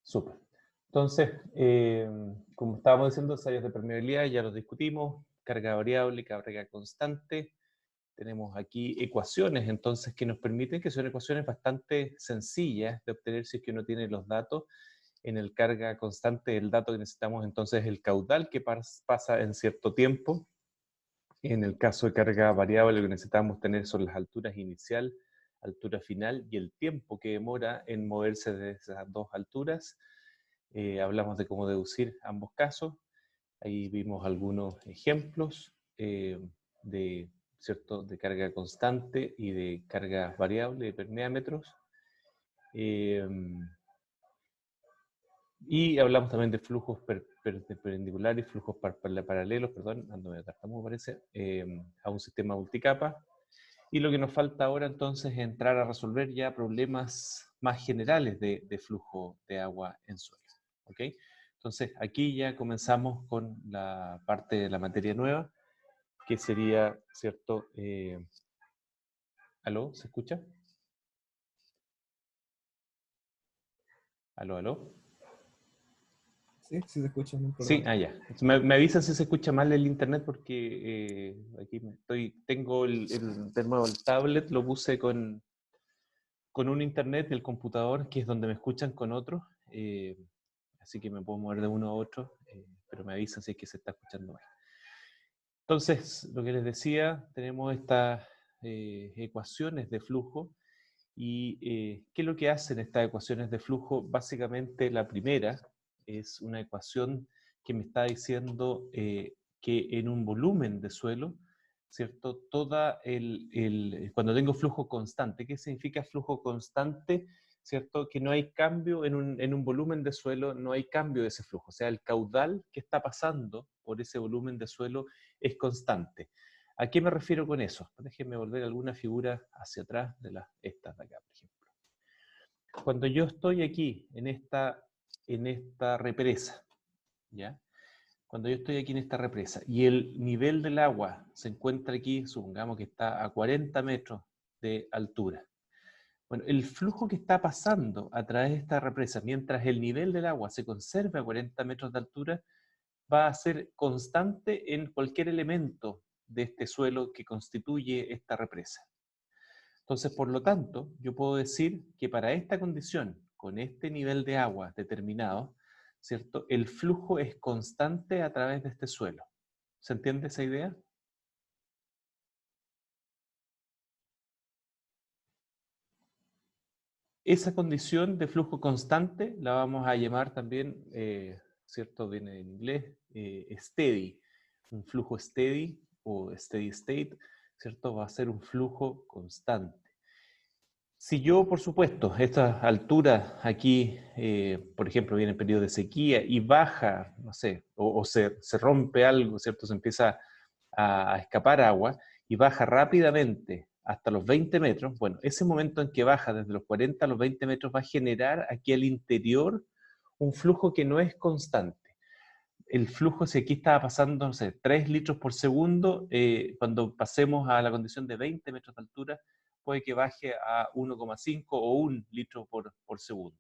Súper. Entonces, como estábamos diciendo, ensayos de permeabilidad ya los discutimos, carga variable, carga constante. Tenemos aquí ecuaciones, entonces, que nos permiten, que son ecuaciones bastante sencillas de obtener si es que uno tiene los datos. En el carga constante, el dato que necesitamos entonces es el caudal que pasa en cierto tiempo. En el caso de carga variable, lo que necesitamos tener son las alturas inicial, altura final y el tiempo que demora en moverse de esas dos alturas. Hablamos de cómo deducir ambos casos. Ahí vimos algunos ejemplos ¿cierto? De carga constante y de carga variable, de permeámetros. Y hablamos también de flujos perpendiculares, flujos paralelos, perdón, ando medio tartamudo parece, a un sistema multicapa. Y lo que nos falta ahora entonces es entrar a resolver ya problemas más generales de flujo de agua en suelo. ¿Ok? Entonces aquí ya comenzamos con la parte de la materia nueva, que sería, ¿cierto? ¿Aló? ¿Se escucha? ¿Aló, aló? Sí, sí se escucha, no hay Sí, problema. ya. Me avisan si se escucha mal el internet porque aquí tengo de nuevo el tablet, lo puse con un internet del computador, que es donde me escuchan con otro, así que me puedo mover de uno a otro, pero me avisan si es que se está escuchando mal. Entonces, lo que les decía, tenemos estas ecuaciones de flujo. ¿Y qué es lo que hacen estas ecuaciones de flujo? Básicamente la primera es una ecuación que me está diciendo que en un volumen de suelo, ¿cierto? Cuando tengo flujo constante, ¿qué significa flujo constante? ¿Cierto? Que no hay cambio en un volumen de suelo, no hay cambio de ese flujo. O sea, el caudal que está pasando por ese volumen de suelo es constante. ¿A qué me refiero con eso? Déjenme volver alguna figura hacia atrás de estas de acá, por ejemplo. Cuando yo estoy aquí, en esta represa, ¿ya? Cuando yo estoy aquí en esta represa y el nivel del agua se encuentra aquí, supongamos que está a 40 metros de altura. Bueno, el flujo que está pasando a través de esta represa, mientras el nivel del agua se conserve a 40 metros de altura, va a ser constante en cualquier elemento de este suelo que constituye esta represa. Entonces, por lo tanto, yo puedo decir que para esta condición, con este nivel de agua determinado, ¿cierto? El flujo es constante a través de este suelo. ¿Se entiende esa idea? Esa condición de flujo constante la vamos a llamar también, ¿cierto? Viene en inglés, steady. Un flujo steady o steady state, ¿cierto? Va a ser un flujo constante. Si yo, por supuesto, estas alturas aquí, por ejemplo, viene el periodo de sequía y baja, no sé, o se rompe algo, ¿cierto? Se empieza a escapar agua y baja rápidamente hasta los 20 metros, bueno, ese momento en que baja desde los 40 a los 20 metros va a generar aquí al interior un flujo que no es constante. El flujo, si aquí estaba pasando, no sé, 3 litros por segundo, cuando pasemos a la condición de 20 metros de altura, puede que baje a 1,5 o 1 litro por segundo.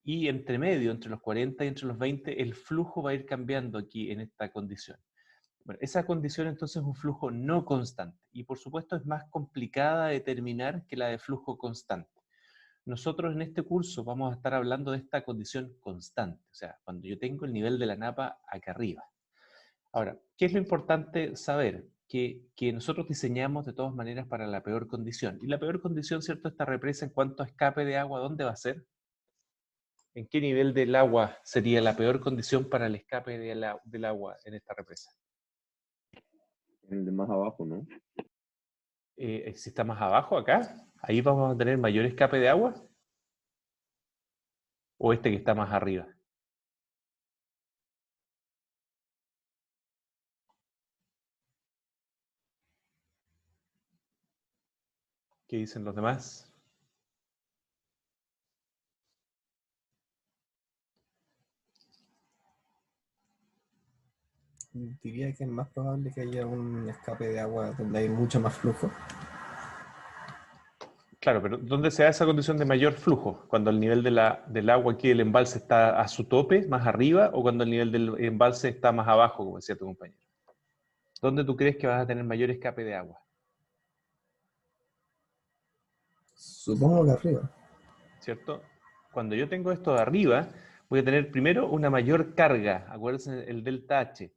Y entre medio, entre los 40 y entre los 20, el flujo va a ir cambiando aquí en esta condición. Bueno, esa condición entonces es un flujo no constante y por supuesto es más complicada de determinar que la de flujo constante. Nosotros en este curso vamos a estar hablando de esta condición constante, o sea, cuando yo tengo el nivel de la napa acá arriba. Ahora, ¿qué es lo importante saber? Que nosotros diseñamos de todas maneras para la peor condición. Y la peor condición, ¿cierto? Esta represa en cuanto a escape de agua, ¿dónde va a ser? ¿En qué nivel del agua sería la peor condición para el escape del agua en esta represa? El de más abajo, ¿no? Si está más abajo, acá, ahí vamos a tener mayor escape de agua. ¿O este que está más arriba? ¿Qué dicen los demás? Diría que es más probable que haya un escape de agua donde hay mucho más flujo. Claro, pero ¿dónde se da esa condición de mayor flujo? ¿Cuando el nivel del agua aquí del embalse está a su tope, más arriba, o cuando el nivel del embalse está más abajo, como decía tu compañero? ¿Dónde tú crees que vas a tener mayor escape de agua? Supongo que arriba. ¿Cierto? Cuando yo tengo esto de arriba, voy a tener primero una mayor carga. Acuérdense el delta H.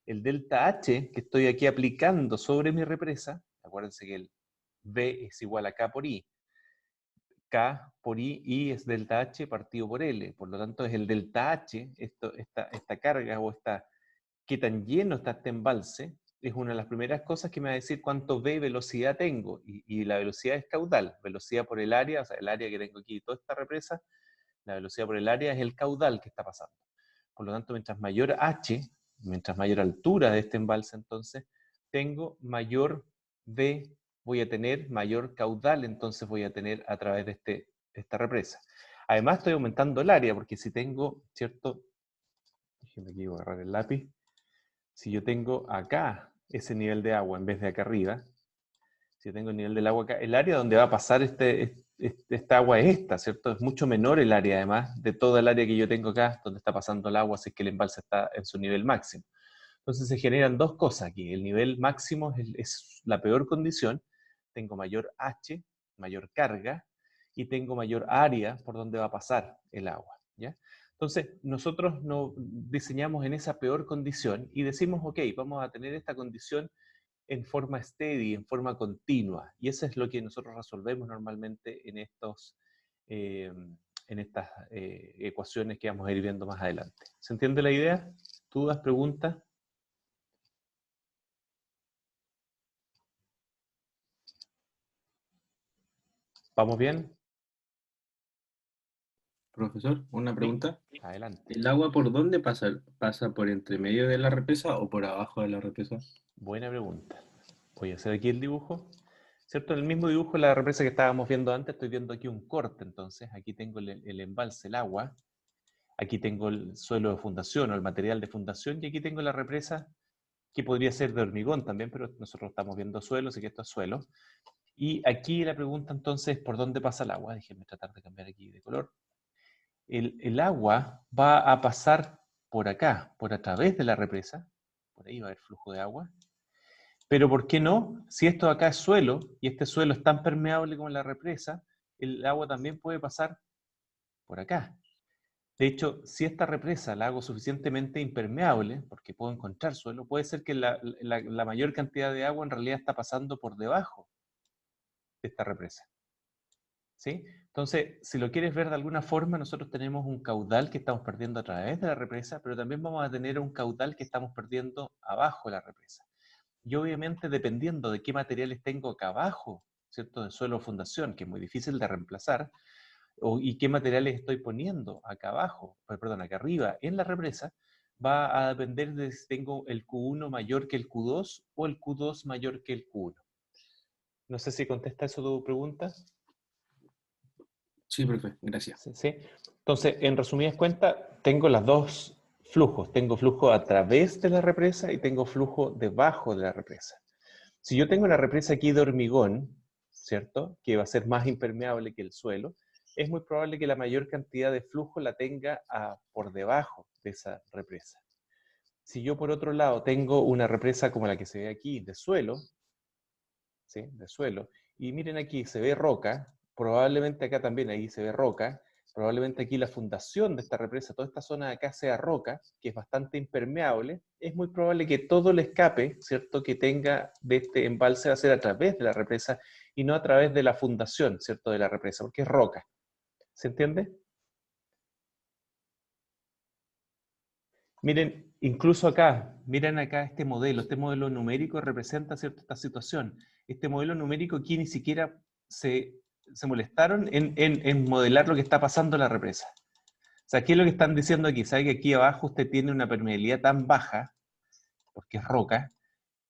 El delta H que estoy aquí aplicando sobre mi represa, acuérdense que el V es igual a K por I. K por I es delta H partido por L. Por lo tanto, es el delta H, esta carga o qué tan lleno está este embalse, es una de las primeras cosas que me va a decir cuánto V velocidad tengo. Y la velocidad es caudal. Velocidad por el área, o sea, el área que tengo aquí, toda esta represa, la velocidad por el área es el caudal que está pasando. Por lo tanto, mientras mayor H, mientras mayor altura de este embalse, entonces, tengo mayor V, voy a tener mayor caudal, entonces voy a tener a través de esta represa. Además, estoy aumentando el área, porque si tengo, ¿cierto? Déjenme aquí agarrar el lápiz. Si yo tengo acá ese nivel de agua en vez de acá arriba, si yo tengo el nivel del agua acá, el área donde va a pasar esta agua es esta, ¿cierto? Es mucho menor el área, además, de toda el área que yo tengo acá, donde está pasando el agua, si es que el embalse está en su nivel máximo. Entonces se generan dos cosas aquí. El nivel máximo es la peor condición. Tengo mayor H, mayor carga, y tengo mayor área por donde va a pasar el agua, ¿ya? Entonces, nosotros no diseñamos en esa peor condición y decimos, ok, vamos a tener esta condición en forma steady, en forma continua. Y eso es lo que nosotros resolvemos normalmente en estas ecuaciones que vamos a ir viendo más adelante. ¿Se entiende la idea? ¿Dudas, preguntas? ¿Vamos bien? Profesor, una pregunta. Adelante. ¿El agua por dónde pasa? ¿Pasa por entre medio de la represa o por abajo de la represa? Buena pregunta. Voy a hacer aquí el dibujo. ¿Cierto? En el mismo dibujo, la represa que estábamos viendo antes, estoy viendo aquí un corte. Entonces, aquí tengo el embalse, el agua. Aquí tengo el suelo de fundación o el material de fundación. Y aquí tengo la represa, que podría ser de hormigón también, pero nosotros estamos viendo suelo, así que esto es suelo. Y aquí la pregunta entonces es, ¿por dónde pasa el agua? Déjenme tratar de cambiar aquí de color. El agua va a pasar por acá, por a través de la represa. Por ahí va a haber flujo de agua. Pero ¿por qué no? Si esto acá es suelo, y este suelo es tan permeable como la represa, el agua también puede pasar por acá. De hecho, si esta represa la hago suficientemente impermeable, porque puedo encontrar suelo, puede ser que la mayor cantidad de agua en realidad está pasando por debajo de esta represa. ¿Sí? Entonces, si lo quieres ver de alguna forma, nosotros tenemos un caudal que estamos perdiendo a través de la represa, pero también vamos a tener un caudal que estamos perdiendo abajo de la represa. Y obviamente, dependiendo de qué materiales tengo acá abajo, ¿cierto? De suelo o fundación, que es muy difícil de reemplazar, y qué materiales estoy poniendo acá abajo, perdón, acá arriba, en la represa, va a depender de si tengo el Q1 mayor que el Q2 o el Q2 mayor que el Q1. No sé si contesta eso tu pregunta. Sí, profe, gracias. ¿Sí? Entonces, en resumidas cuentas, tengo los dos flujos. Tengo flujo a través de la represa y tengo flujo debajo de la represa. Si yo tengo una represa aquí de hormigón, ¿cierto? Que va a ser más impermeable que el suelo, es muy probable que la mayor cantidad de flujo la tenga por debajo de esa represa. Si yo, por otro lado, tengo una represa como la que se ve aquí, de suelo, ¿sí? De suelo, y miren aquí, se ve roca, probablemente acá también ahí se ve roca, probablemente aquí la fundación de esta represa, toda esta zona de acá sea roca, que es bastante impermeable, es muy probable que todo el escape, ¿cierto?, que tenga de este embalse va a ser a través de la represa y no a través de la fundación, ¿cierto?, de la represa, porque es roca. ¿Se entiende? Miren, incluso acá, miren acá este modelo numérico representa, ¿cierto?, esta situación. Este modelo numérico aquí ni siquiera se molestaron en modelar lo que está pasando en la represa. O sea, ¿qué es lo que están diciendo aquí? ¿Sabe que aquí abajo usted tiene una permeabilidad tan baja, porque es roca,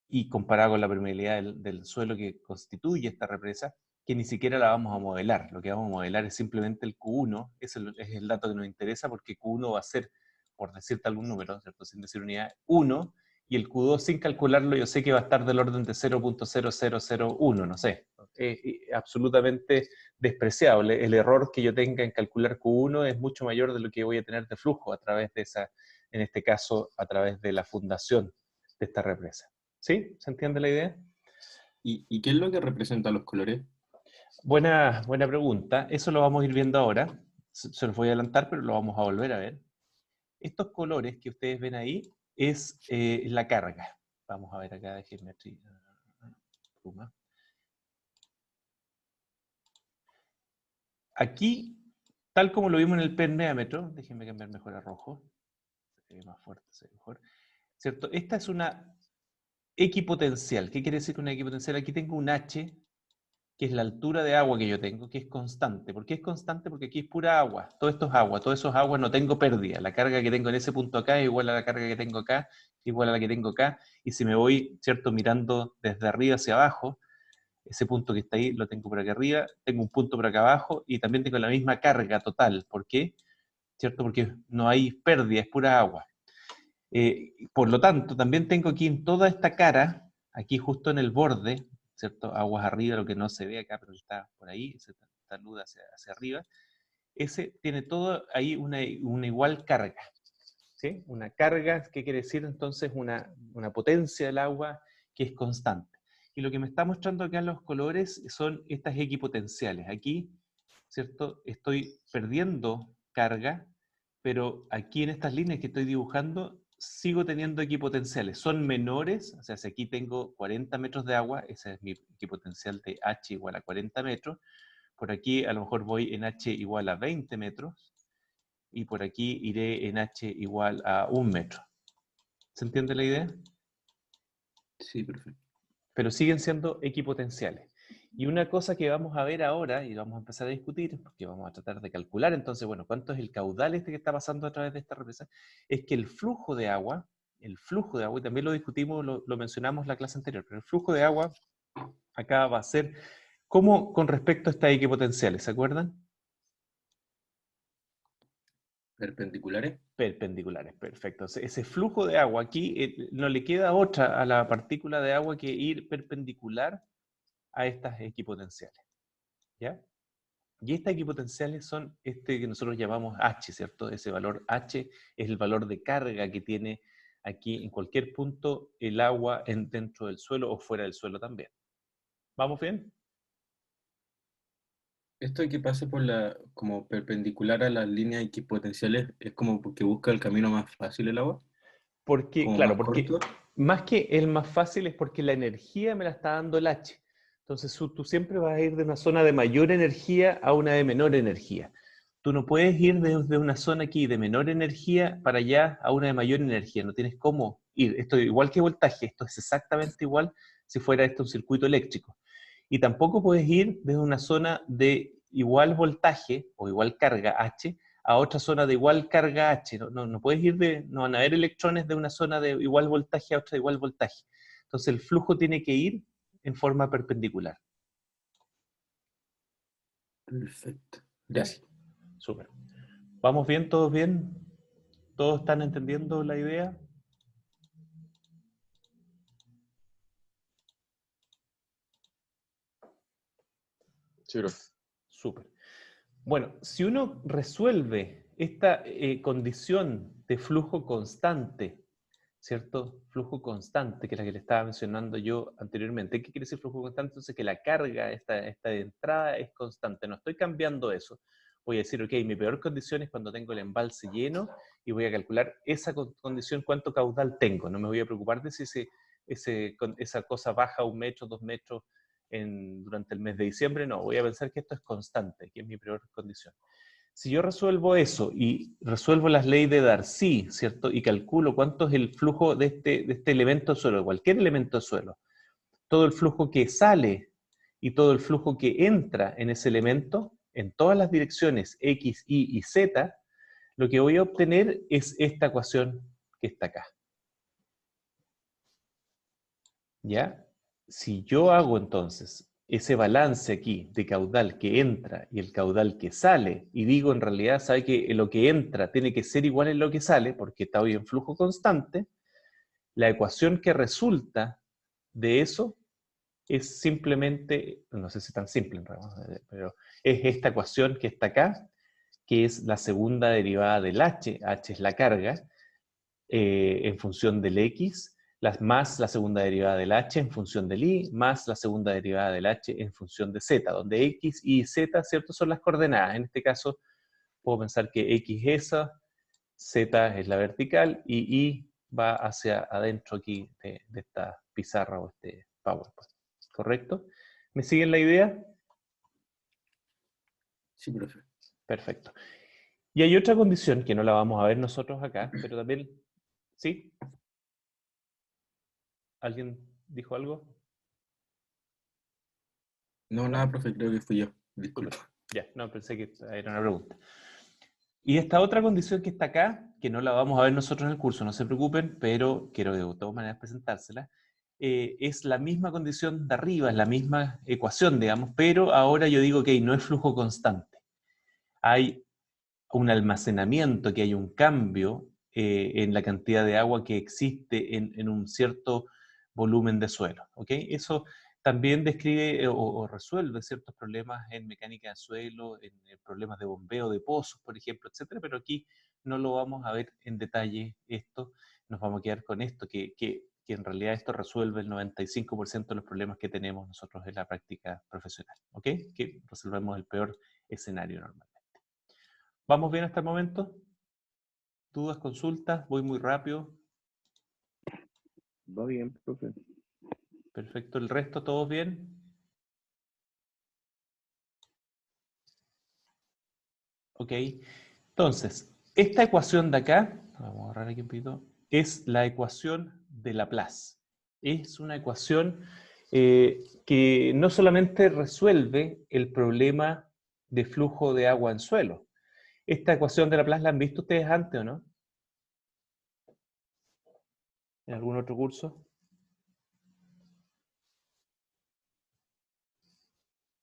y comparado con la permeabilidad del suelo que constituye esta represa, que ni siquiera la vamos a modelar? Lo que vamos a modelar es simplemente el Q1, es el dato que nos interesa, porque Q1 va a ser, por decirte algún número, ¿cierto?, sin decir unidad, 1, y el Q2 sin calcularlo yo sé que va a estar del orden de 0.0001, no sé. Absolutamente despreciable. El error que yo tenga en calcular Q1 es mucho mayor de lo que voy a tener de flujo a través de esa, en este caso, a través de la fundación de esta represa. ¿Sí? ¿Se entiende la idea? ¿Y qué es lo que representan los colores? Buena pregunta. Eso lo vamos a ir viendo ahora. Se los voy a adelantar, pero lo vamos a volver a ver. Estos colores que ustedes ven ahí es la carga. Vamos a ver acá, déjenme aquí, tal como lo vimos en el permeámetro, déjenme cambiar mejor a rojo, se ve más fuerte, se ve mejor, ¿cierto? Esta es una equipotencial. ¿Qué quiere decir con una equipotencial? Aquí tengo un H, que es la altura de agua que yo tengo, que es constante. ¿Por qué es constante? Porque aquí es pura agua. Todo esto es agua, todos esos aguas no tengo pérdida. La carga que tengo en ese punto acá es igual a la carga que tengo acá, igual a la que tengo acá, y si me voy, ¿cierto?, mirando desde arriba hacia abajo, ese punto que está ahí lo tengo por acá arriba, tengo un punto por acá abajo, y también tengo la misma carga total. ¿Por qué? ¿Cierto? Porque no hay pérdida, es pura agua. Por lo tanto, también tengo aquí en toda esta cara, aquí justo en el borde, ¿cierto? Aguas arriba, lo que no se ve acá, pero está por ahí, esta luz hacia arriba. Ese tiene todo ahí una igual carga, ¿sí? Una carga, ¿qué quiere decir entonces? Una potencia del agua que es constante. Y lo que me está mostrando acá en los colores son estas equipotenciales. Aquí, ¿cierto? Estoy perdiendo carga, pero aquí en estas líneas que estoy dibujando, sigo teniendo equipotenciales. Son menores, o sea, si aquí tengo 40 metros de agua, ese es mi equipotencial de H igual a 40 metros. Por aquí a lo mejor voy en H igual a 20 metros, y por aquí iré en H igual a 1 metro. ¿Se entiende la idea? Sí, perfecto. Pero siguen siendo equipotenciales. Y una cosa que vamos a ver ahora, y vamos a empezar a discutir, porque vamos a tratar de calcular, entonces, bueno, cuánto es el caudal este que está pasando a través de esta represa, es que el flujo de agua, y también lo discutimos, lo mencionamos en la clase anterior, pero el flujo de agua acá va a ser como con respecto a estas equipotenciales, ¿se acuerdan? ¿Perpendiculares? Perpendiculares, perfecto. Ese flujo de agua aquí no le queda otra a la partícula de agua que ir perpendicular a estas equipotenciales, ¿ya? Y estas equipotenciales son este que nosotros llamamos H, ¿cierto? Ese valor H es el valor de carga que tiene aquí en cualquier punto el agua dentro del suelo o fuera del suelo también. ¿Vamos bien? Esto de que pase por como perpendicular a las líneas equipotenciales es como porque busca el camino más fácil el agua, Porque, como claro, más porque corto. más que el más fácil es porque la energía me la está dando el H. Entonces tú siempre vas a ir de una zona de mayor energía a una de menor energía. Tú no puedes ir de una zona aquí de menor energía para allá a una de mayor energía. No tienes cómo ir. Esto es igual que voltaje. Esto es exactamente igual si fuera esto un circuito eléctrico. Y tampoco puedes ir desde una zona de igual voltaje o igual carga H a otra zona de igual carga H. No puedes ir no van a haber electrones de una zona de igual voltaje a otra de igual voltaje. Entonces el flujo tiene que ir en forma perpendicular. Perfecto. ¿Ya? Gracias. Súper. ¿Vamos bien? ¿Todos bien? ¿Todos están entendiendo la idea? Sí, profe. Súper. Bueno, si uno resuelve esta condición de flujo constante, ¿cierto? Flujo constante, que es la que le estaba mencionando yo anteriormente. ¿Qué quiere decir flujo constante? Entonces que la carga, esta de entrada es constante. No estoy cambiando eso. Voy a decir, ok, mi peor condición es cuando tengo el embalse lleno y voy a calcular esa condición, cuánto caudal tengo. No me voy a preocupar de si esa cosa baja 1 metro, 2 metros durante el mes de diciembre. No, voy a pensar que esto es constante, que es mi peor condición. Si yo resuelvo eso y resuelvo las leyes de Darcy, ¿cierto? Y calculo cuánto es el flujo de este elemento de suelo, de cualquier elemento de suelo, todo el flujo que sale y todo el flujo que entra en ese elemento, en todas las direcciones X, Y y Z, lo que voy a obtener es esta ecuación que está acá. ¿Ya? Si yo hago entonces ese balance aquí de caudal que entra y el caudal que sale, y digo en realidad, sabe que lo que entra tiene que ser igual a lo que sale, porque está hoy en flujo constante, La ecuación que resulta de eso es simplemente, no sé si es tan simple en realidad, pero es esta ecuación que está acá, que es la segunda derivada del h es la carga, en función del x, más la segunda derivada del h en función del y, más la segunda derivada del h en función de z, donde x y z, ¿cierto?, son las coordenadas. En este caso, puedo pensar que x es esa, z es la vertical, y y va hacia adentro aquí de esta pizarra o este PowerPoint. ¿Correcto? ¿Me siguen la idea? Sí, profe. Perfecto. Y hay otra condición que no la vamos a ver nosotros acá, pero también, ¿sí? ¿Alguien dijo algo? No, nada, profe, creo que fui yo. Disculpa. Súper. Ya, no, pensé que era una pregunta. Y esta otra condición que está acá, que no la vamos a ver nosotros en el curso, no se preocupen, pero quiero de todas maneras presentársela, es la misma condición de arriba, es la misma ecuación, digamos, pero ahora yo digo que no es flujo constante. Hay un almacenamiento, que hay un cambio en la cantidad de agua que existe en un cierto volumen de suelo. ¿Ok? Eso también describe o resuelve ciertos problemas en mecánica de suelo, en problemas de bombeo de pozos, por ejemplo, etcétera, pero aquí no lo vamos a ver en detalle esto, nos vamos a quedar con esto, que en realidad esto resuelve el 95% de los problemas que tenemos nosotros en la práctica profesional. ¿Ok? Que resolvemos el peor escenario normal. ¿Vamos bien hasta el momento? ¿Dudas, consultas? ¿Voy muy rápido? Va bien, profe. Perfecto. ¿El resto todos bien? Ok. Entonces, esta ecuación de acá, vamos a agarrar aquí un poquito, es la ecuación de Laplace. Es una ecuación que no solamente resuelve el problema de flujo de agua en suelo. Esta ecuación de Laplace la han visto ustedes antes, ¿o no? ¿En algún otro curso?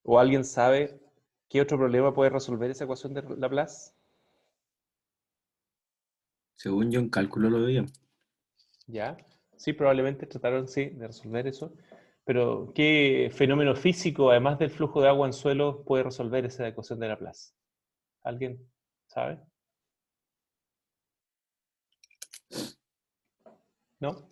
¿O alguien sabe qué otro problema puede resolver esa ecuación de Laplace? Según yo en cálculo lo veía. ¿Ya? Sí, probablemente trataron, sí, de resolver eso. Pero, ¿qué fenómeno físico, además del flujo de agua en suelo, puede resolver esa ecuación de Laplace? ¿Alguien sabe? ¿No?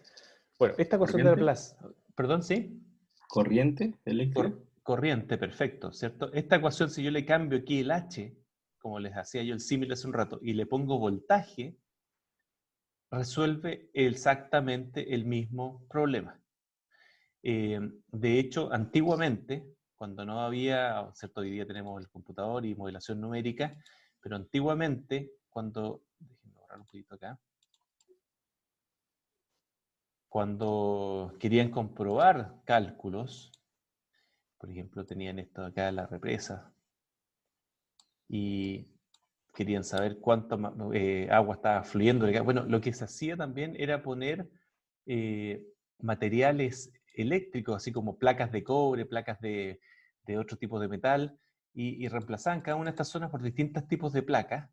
Bueno, esta ecuación de ¿Corriente? Laplace, perdón, ¿sí? ¿Corriente eléctrica? Corriente, perfecto, ¿cierto? Esta ecuación, si yo le cambio aquí el H, como les hacía yo el símil hace un rato, y le pongo voltaje, resuelve exactamente el mismo problema. De hecho, antiguamente, cuando no había, ¿cierto? Hoy día tenemos el computador y modelación numérica, pero antiguamente, cuando, déjenme borrar un poquito acá, cuando querían comprobar cálculos, por ejemplo, tenían esto acá, la represa, y querían saber cuánto agua estaba fluyendo. Bueno, lo que se hacía también era poner materiales eléctricos, así como placas de cobre, placas de otro tipo de metal, y reemplazaban cada una de estas zonas por distintos tipos de placas,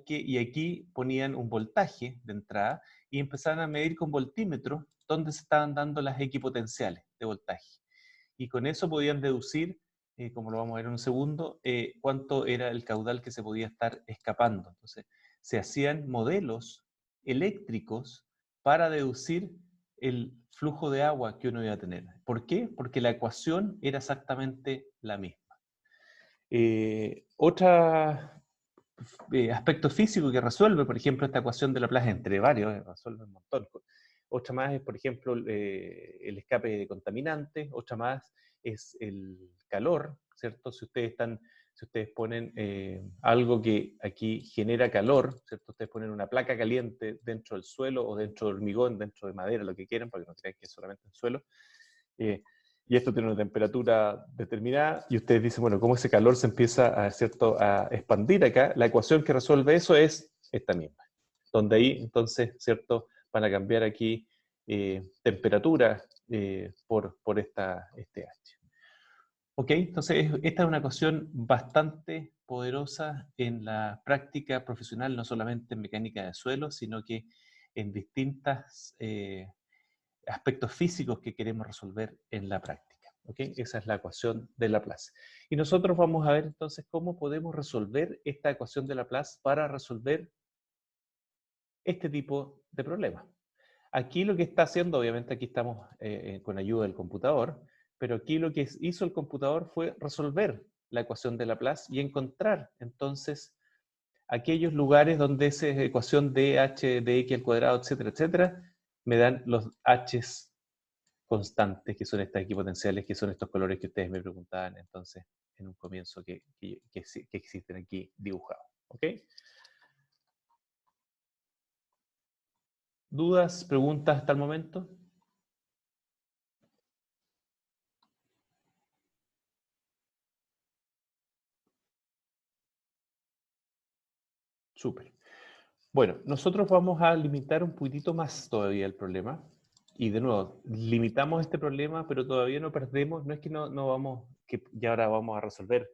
y aquí ponían un voltaje de entrada y empezaban a medir con voltímetros dónde se estaban dando las equipotenciales de voltaje. Y con eso podían deducir, como lo vamos a ver en un segundo, cuánto era el caudal que se podía estar escapando. Entonces, se hacían modelos eléctricos para deducir el flujo de agua que uno iba a tener. ¿Por qué? Porque la ecuación era exactamente la misma. Otro aspecto físico que resuelve, por ejemplo, esta ecuación de Laplace, entre varios, resuelve un montón. Otra más es, por ejemplo, el escape de contaminantes. Otra más es el calor, ¿cierto? Si ustedes ponen algo que aquí genera calor, ¿cierto? Ustedes ponen una placa caliente dentro del suelo o dentro de hormigón, dentro de madera, lo que quieran, para que no crean que es solamente el suelo. Y esto tiene una temperatura determinada, y ustedes dicen, bueno, ¿cómo ese calor se empieza ¿cierto?, a expandir acá? La ecuación que resuelve eso es esta misma, donde ahí, entonces, ¿cierto?, van a cambiar aquí temperatura por este H. ¿Ok? Entonces, esta es una ecuación bastante poderosa en la práctica profesional, no solamente en mecánica de suelo, sino que en distintas aspectos físicos que queremos resolver en la práctica. ¿Okay? Esa es la ecuación de Laplace. Y nosotros vamos a ver entonces cómo podemos resolver esta ecuación de Laplace para resolver este tipo de problemas. Aquí lo que está haciendo, obviamente aquí estamos con ayuda del computador, pero aquí lo que hizo el computador fue resolver la ecuación de Laplace y encontrar entonces aquellos lugares donde esa ecuación de h de x al cuadrado, etcétera, etcétera, me dan los h's constantes, que son estas equipotenciales, que son estos colores que ustedes me preguntaban entonces en un comienzo que existen aquí dibujados. ¿Ok? ¿Dudas, preguntas hasta el momento? Súper. Bueno, nosotros vamos a limitar un poquitito más todavía el problema. Y de nuevo, limitamos este problema, pero todavía no perdemos, no es que no vamos, que ya ahora vamos a resolver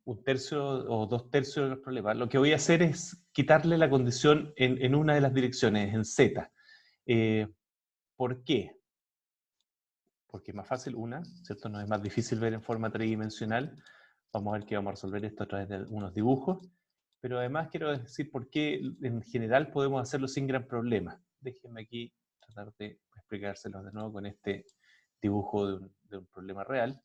un tercio o dos tercios de los problemas. Lo que voy a hacer es quitarle la condición en una de las direcciones, en Z. ¿Por qué? Porque es más fácil una, ¿cierto? No es más difícil ver en forma tridimensional. Vamos a ver que vamos a resolver esto a través de unos dibujos. Pero además quiero decir por qué en general podemos hacerlo sin gran problema. Déjenme aquí tratar de explicárselos de nuevo con este dibujo de un problema real.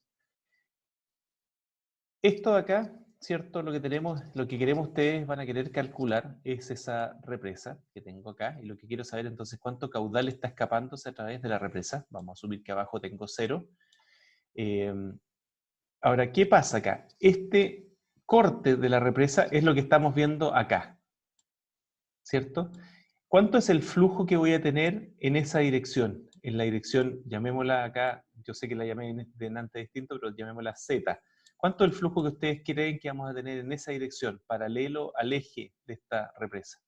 Esto de acá, ¿cierto? Lo que tenemos, lo que queremos ustedes van a querer calcular es esa represa que tengo acá. Y lo que quiero saber entonces cuánto caudal está escapándose a través de la represa. Vamos a asumir que abajo tengo 0. Ahora, ¿qué pasa acá? Este corte de la represa es lo que estamos viendo acá, ¿cierto? ¿Cuánto es el flujo que voy a tener en esa dirección? En la dirección, llamémosla acá, yo sé que la llamé delante distinto, pero llamémosla Z. ¿Cuánto es el flujo que ustedes creen que vamos a tener en esa dirección, paralelo al eje de esta represa?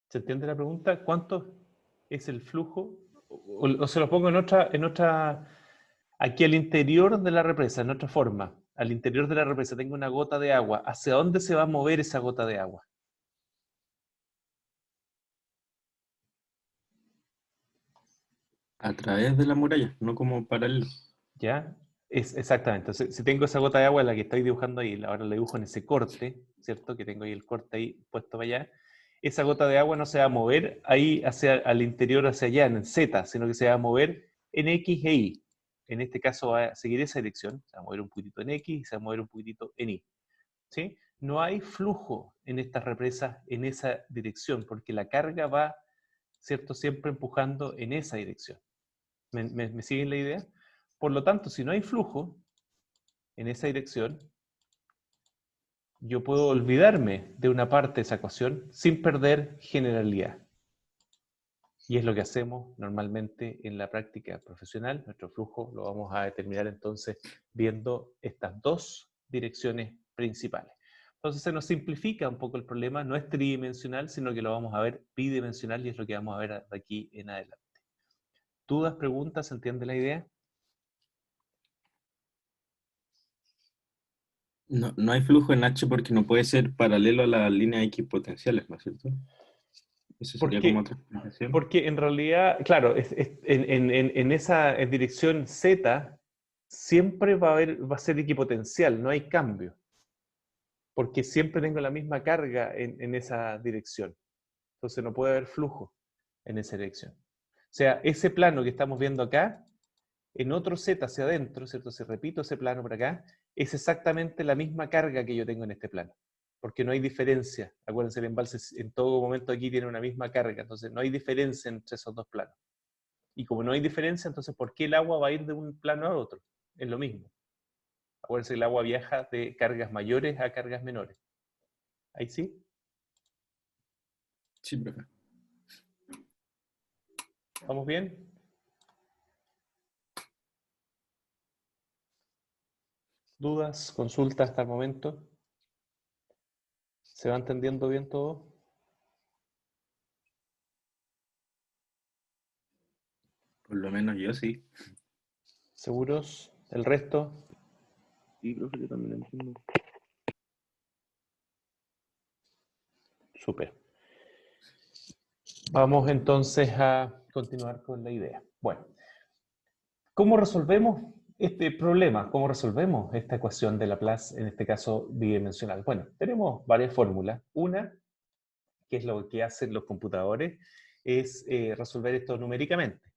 ¿Se entiende la pregunta? ¿Cuánto es el flujo? O se lo pongo aquí al interior de la represa, en otra forma. Al interior de la represa tengo una gota de agua. ¿Hacia dónde se va a mover esa gota de agua? A través de la muralla, no como paralelo. ¿Ya? Exactamente. Entonces, si tengo esa gota de agua, la que estoy dibujando ahí, ahora la dibujo en ese corte, ¿cierto? Que tengo ahí el corte ahí puesto para allá. Esa gota de agua no se va a mover ahí al interior, hacia allá, en Z, sino que se va a mover en X e Y. En este caso va a seguir esa dirección, se va a mover un poquitito en X y se va a mover un poquitito en Y. ¿Sí? No hay flujo en estas represas en esa dirección, porque la carga va, ¿cierto? Siempre empujando en esa dirección. ¿Me siguen la idea? Por lo tanto, si no hay flujo en esa dirección, yo puedo olvidarme de una parte de esa ecuación sin perder generalidad. Y es lo que hacemos normalmente en la práctica profesional. Nuestro flujo lo vamos a determinar entonces viendo estas dos direcciones principales. Entonces se nos simplifica un poco el problema, no es tridimensional, sino que lo vamos a ver bidimensional y es lo que vamos a ver de aquí en adelante. ¿Dudas, preguntas? ¿Se entiende la idea? No, no hay flujo en H porque no puede ser paralelo a las líneas equipotenciales, ¿no es cierto? Eso sería como otra explicación. Porque en realidad, claro, en esa dirección Z siempre va a ser equipotencial, no hay cambio. Porque siempre tengo la misma carga en esa dirección. Entonces no puede haber flujo en esa dirección. O sea, ese plano que estamos viendo acá, en otro Z hacia adentro, ¿cierto? Si repito ese plano por acá, es exactamente la misma carga que yo tengo en este plano. Porque no hay diferencia. Acuérdense, el embalse en todo momento aquí tiene una misma carga. Entonces no hay diferencia entre esos dos planos. Y como no hay diferencia, entonces ¿por qué el agua va a ir de un plano a otro? Es lo mismo. Acuérdense que el agua viaja de cargas mayores a cargas menores. ¿Ahí sí? Sí, profe. ¿Vamos bien? ¿Dudas? ¿Consultas hasta el momento? ¿Se va entendiendo bien todo? Por lo menos yo sí. ¿Seguros? ¿El resto? Sí, profe, yo también entiendo. Súper. Vamos entonces a continuar con la idea. Bueno, ¿cómo resolvemos este problema? ¿Cómo resolvemos esta ecuación de Laplace, en este caso bidimensional? Bueno, tenemos varias fórmulas. Una, que es lo que hacen los computadores, es resolver esto numéricamente.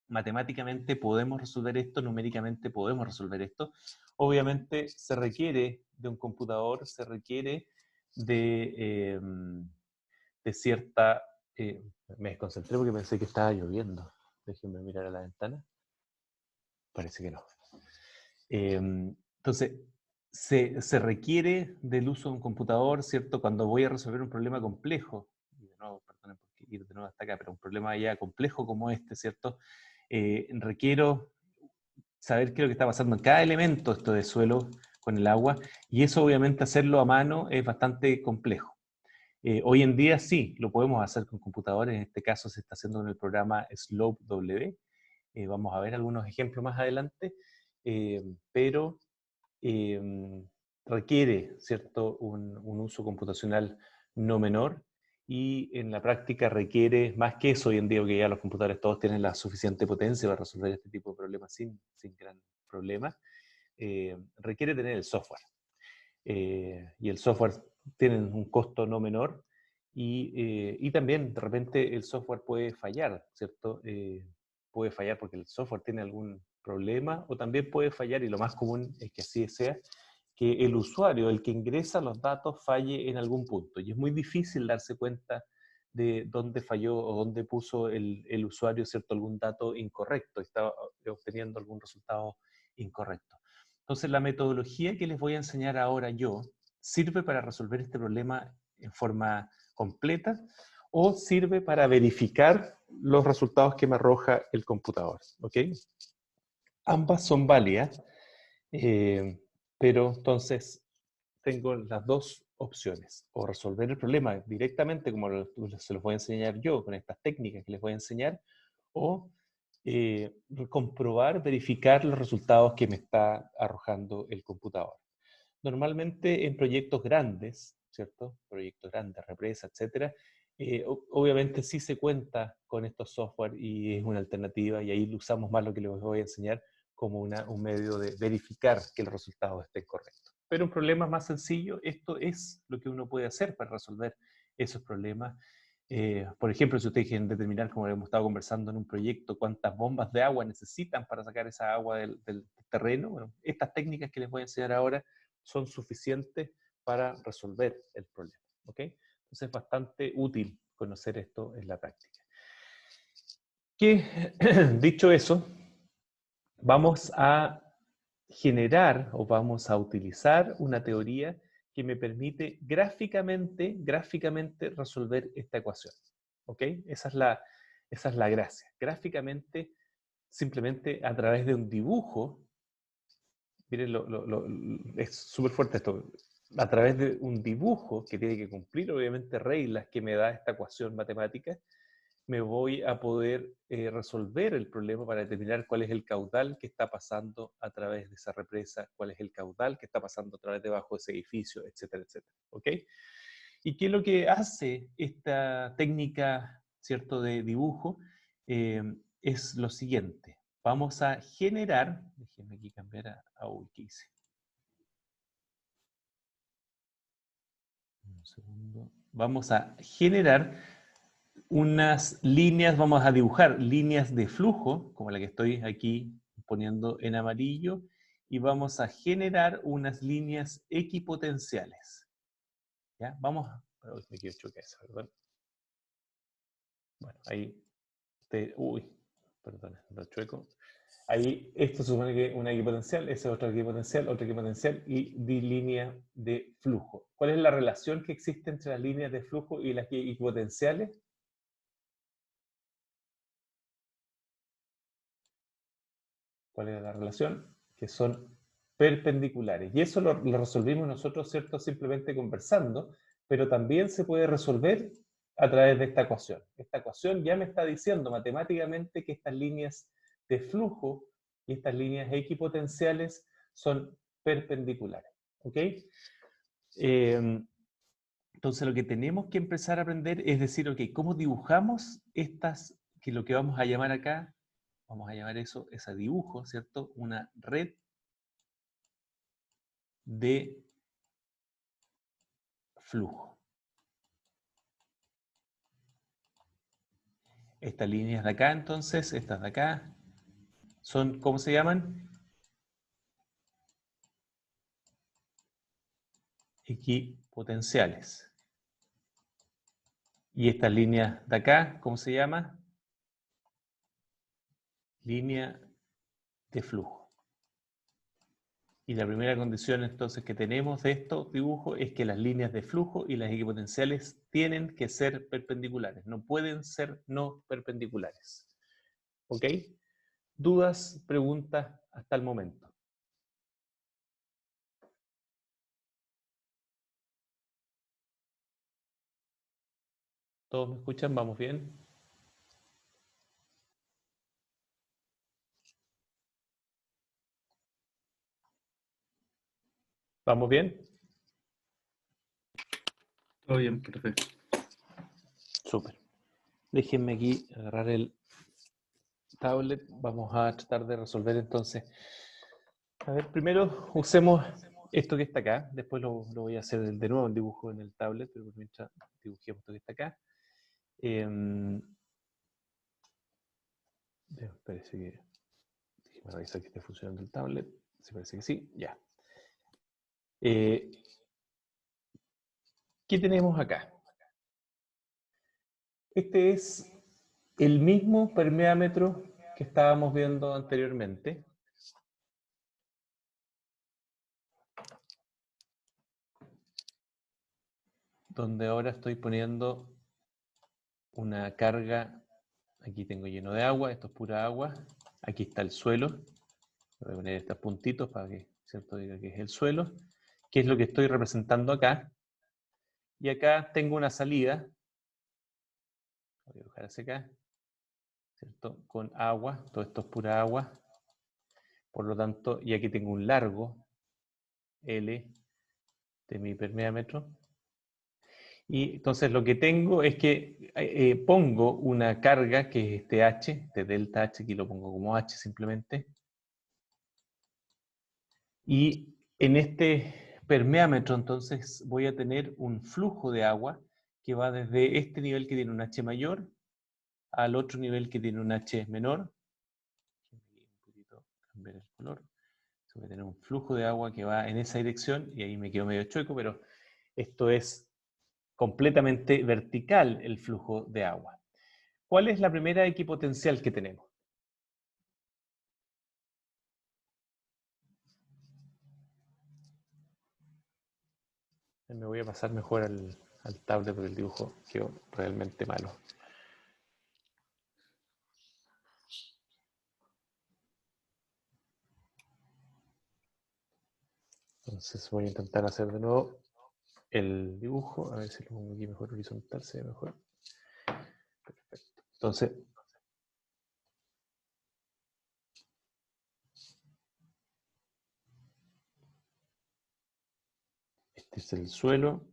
Matemáticamente podemos resolver esto, numéricamente podemos resolver esto. Obviamente se requiere de un computador, se requiere de cierta... me desconcentré porque pensé que estaba lloviendo. Déjenme mirar a la ventana. Parece que no. Entonces, se requiere del uso de un computador, ¿cierto? Cuando voy a resolver un problema complejo, y de nuevo, perdonen por ir de nuevo hasta acá, pero un problema ya complejo como este, ¿cierto? Requiero saber qué es lo que está pasando en cada elemento esto de suelo con el agua, y eso obviamente hacerlo a mano es bastante complejo. Hoy en día sí, lo podemos hacer con computadores, en este caso se está haciendo en el programa SlopeW, vamos a ver algunos ejemplos más adelante, pero requiere, ¿cierto?, un uso computacional no menor, y en la práctica requiere más que eso. Hoy en día, que ya los computadores todos tienen la suficiente potencia para resolver este tipo de problemas sin gran problema, requiere tener el software. Y el software tiene un costo no menor, y también de repente el software puede fallar, ¿cierto? Puede fallar porque el software tiene algún problema, o también puede fallar, y lo más común es que así sea, que el usuario, el que ingresa los datos, falle en algún punto. Y es muy difícil darse cuenta de dónde falló o dónde puso el usuario, ¿cierto?, algún dato incorrecto, está obteniendo algún resultado incorrecto. Entonces, la metodología que les voy a enseñar ahora yo sirve para resolver este problema en forma completa, o sirve para verificar los resultados que me arroja el computador. ¿Ok? Ambas son válidas, pero entonces tengo las dos opciones: o resolver el problema directamente, como se los voy a enseñar yo con estas técnicas que les voy a enseñar, o comprobar, verificar los resultados que me está arrojando el computador. Normalmente en proyectos grandes, ¿cierto? Proyectos grandes, represas, etcétera, obviamente sí se cuenta con estos software y es una alternativa, y ahí usamos más lo que les voy a enseñar como un medio de verificar que el resultado esté correcto. Pero un problema más sencillo, esto es lo que uno puede hacer para resolver esos problemas. Por ejemplo, si ustedes quieren determinar, como hemos estado conversando en un proyecto, cuántas bombas de agua necesitan para sacar esa agua del terreno, bueno, estas técnicas que les voy a enseñar ahora son suficientes para resolver el problema. ¿Ok? Entonces es bastante útil conocer esto en la práctica. Dicho eso, vamos a generar o vamos a utilizar una teoría que me permite gráficamente resolver esta ecuación. ¿Ok? Esa es la gracia. Gráficamente, simplemente a través de un dibujo. Miren, es súper fuerte esto. A través de un dibujo que tiene que cumplir, obviamente, reglas que me da esta ecuación matemática, me voy a poder resolver el problema para determinar cuál es el caudal que está pasando a través de esa represa, cuál es el caudal que está pasando a través debajo de ese edificio, etcétera, etcétera. ¿Ok? ¿Y qué es lo que hace esta técnica, ¿cierto?, de dibujo? Es lo siguiente. Vamos a generar, déjenme aquí cambiar a Wikis. Un segundo. Vamos a generar unas líneas, vamos a dibujar líneas de flujo, como la que estoy aquí poniendo en amarillo, y vamos a generar unas líneas equipotenciales. ¿Ya? Vamos a... me quiero chocar eso, perdón. Bueno, ahí... uy, perdón, lo chueco. Ahí, esto supone que una equipotencial, ese otro equipotencial, y línea de flujo. ¿Cuál es la relación que existe entre las líneas de flujo y las equipotenciales? ¿Cuál es la relación? Que son perpendiculares. Y eso lo resolvimos nosotros, ¿cierto?, simplemente conversando, pero también se puede resolver a través de esta ecuación. Esta ecuación ya me está diciendo matemáticamente que estas líneas de flujo y estas líneas equipotenciales son perpendiculares. ¿Ok? Entonces lo que tenemos que empezar a aprender es decir, ok, ¿cómo dibujamos estas, que lo que vamos a llamar acá, vamos a llamar eso, ese dibujo, ¿cierto? Una red de flujo. Estas líneas de acá, entonces, estas de acá, son, ¿cómo se llaman? Equipotenciales. Y estas líneas de acá, ¿cómo se llama? Línea de flujo. Y la primera condición entonces que tenemos de estos dibujos es que las líneas de flujo y las equipotenciales tienen que ser perpendiculares, no pueden ser no perpendiculares. ¿Ok? ¿Dudas, preguntas hasta el momento? ¿Todos me escuchan? ¿Vamos bien? ¿Vamos bien? Todo bien, perfecto. Súper. Déjenme aquí agarrar el tablet. Vamos a tratar de resolver entonces. A ver, primero usemos esto que está acá. Después lo voy a hacer de nuevo el dibujo en el tablet, pero mientras dibujemos esto que está acá. Parece que... Déjeme revisar que esté funcionando el tablet. Si parece que sí, ya. ¿Qué tenemos acá? Este es el mismo permeámetro que estábamos viendo anteriormente. Donde ahora estoy poniendo una carga. Aquí tengo lleno de agua, esto es pura agua. Aquí está el suelo. Voy a poner estos puntitos para que, ¿cierto?, diga que es el suelo. ¿Qué es lo que estoy representando acá? Y acá tengo una salida. Voy a dibujar hacia acá, ¿cierto? Con agua. Todo esto es pura agua. Por lo tanto, y aquí tengo un largo L de mi permeámetro. Y entonces lo que tengo es que pongo una carga que es este H, este delta H, aquí lo pongo como H simplemente. Y en este permeámetro entonces voy a tener un flujo de agua que va desde este nivel que tiene un H mayor al otro nivel que tiene un H menor. Un poquito cambiar el color. Voy a tener un flujo de agua que va en esa dirección y ahí me quedo medio chueco, pero esto es completamente vertical el flujo de agua. ¿Cuál es la primera equipotencial que tenemos? Me voy a pasar mejor al tablet porque el dibujo quedó realmente malo. Entonces voy a intentar hacer de nuevo el dibujo. A ver si lo pongo aquí mejor horizontal, se ve mejor. Perfecto. Entonces, este es el suelo.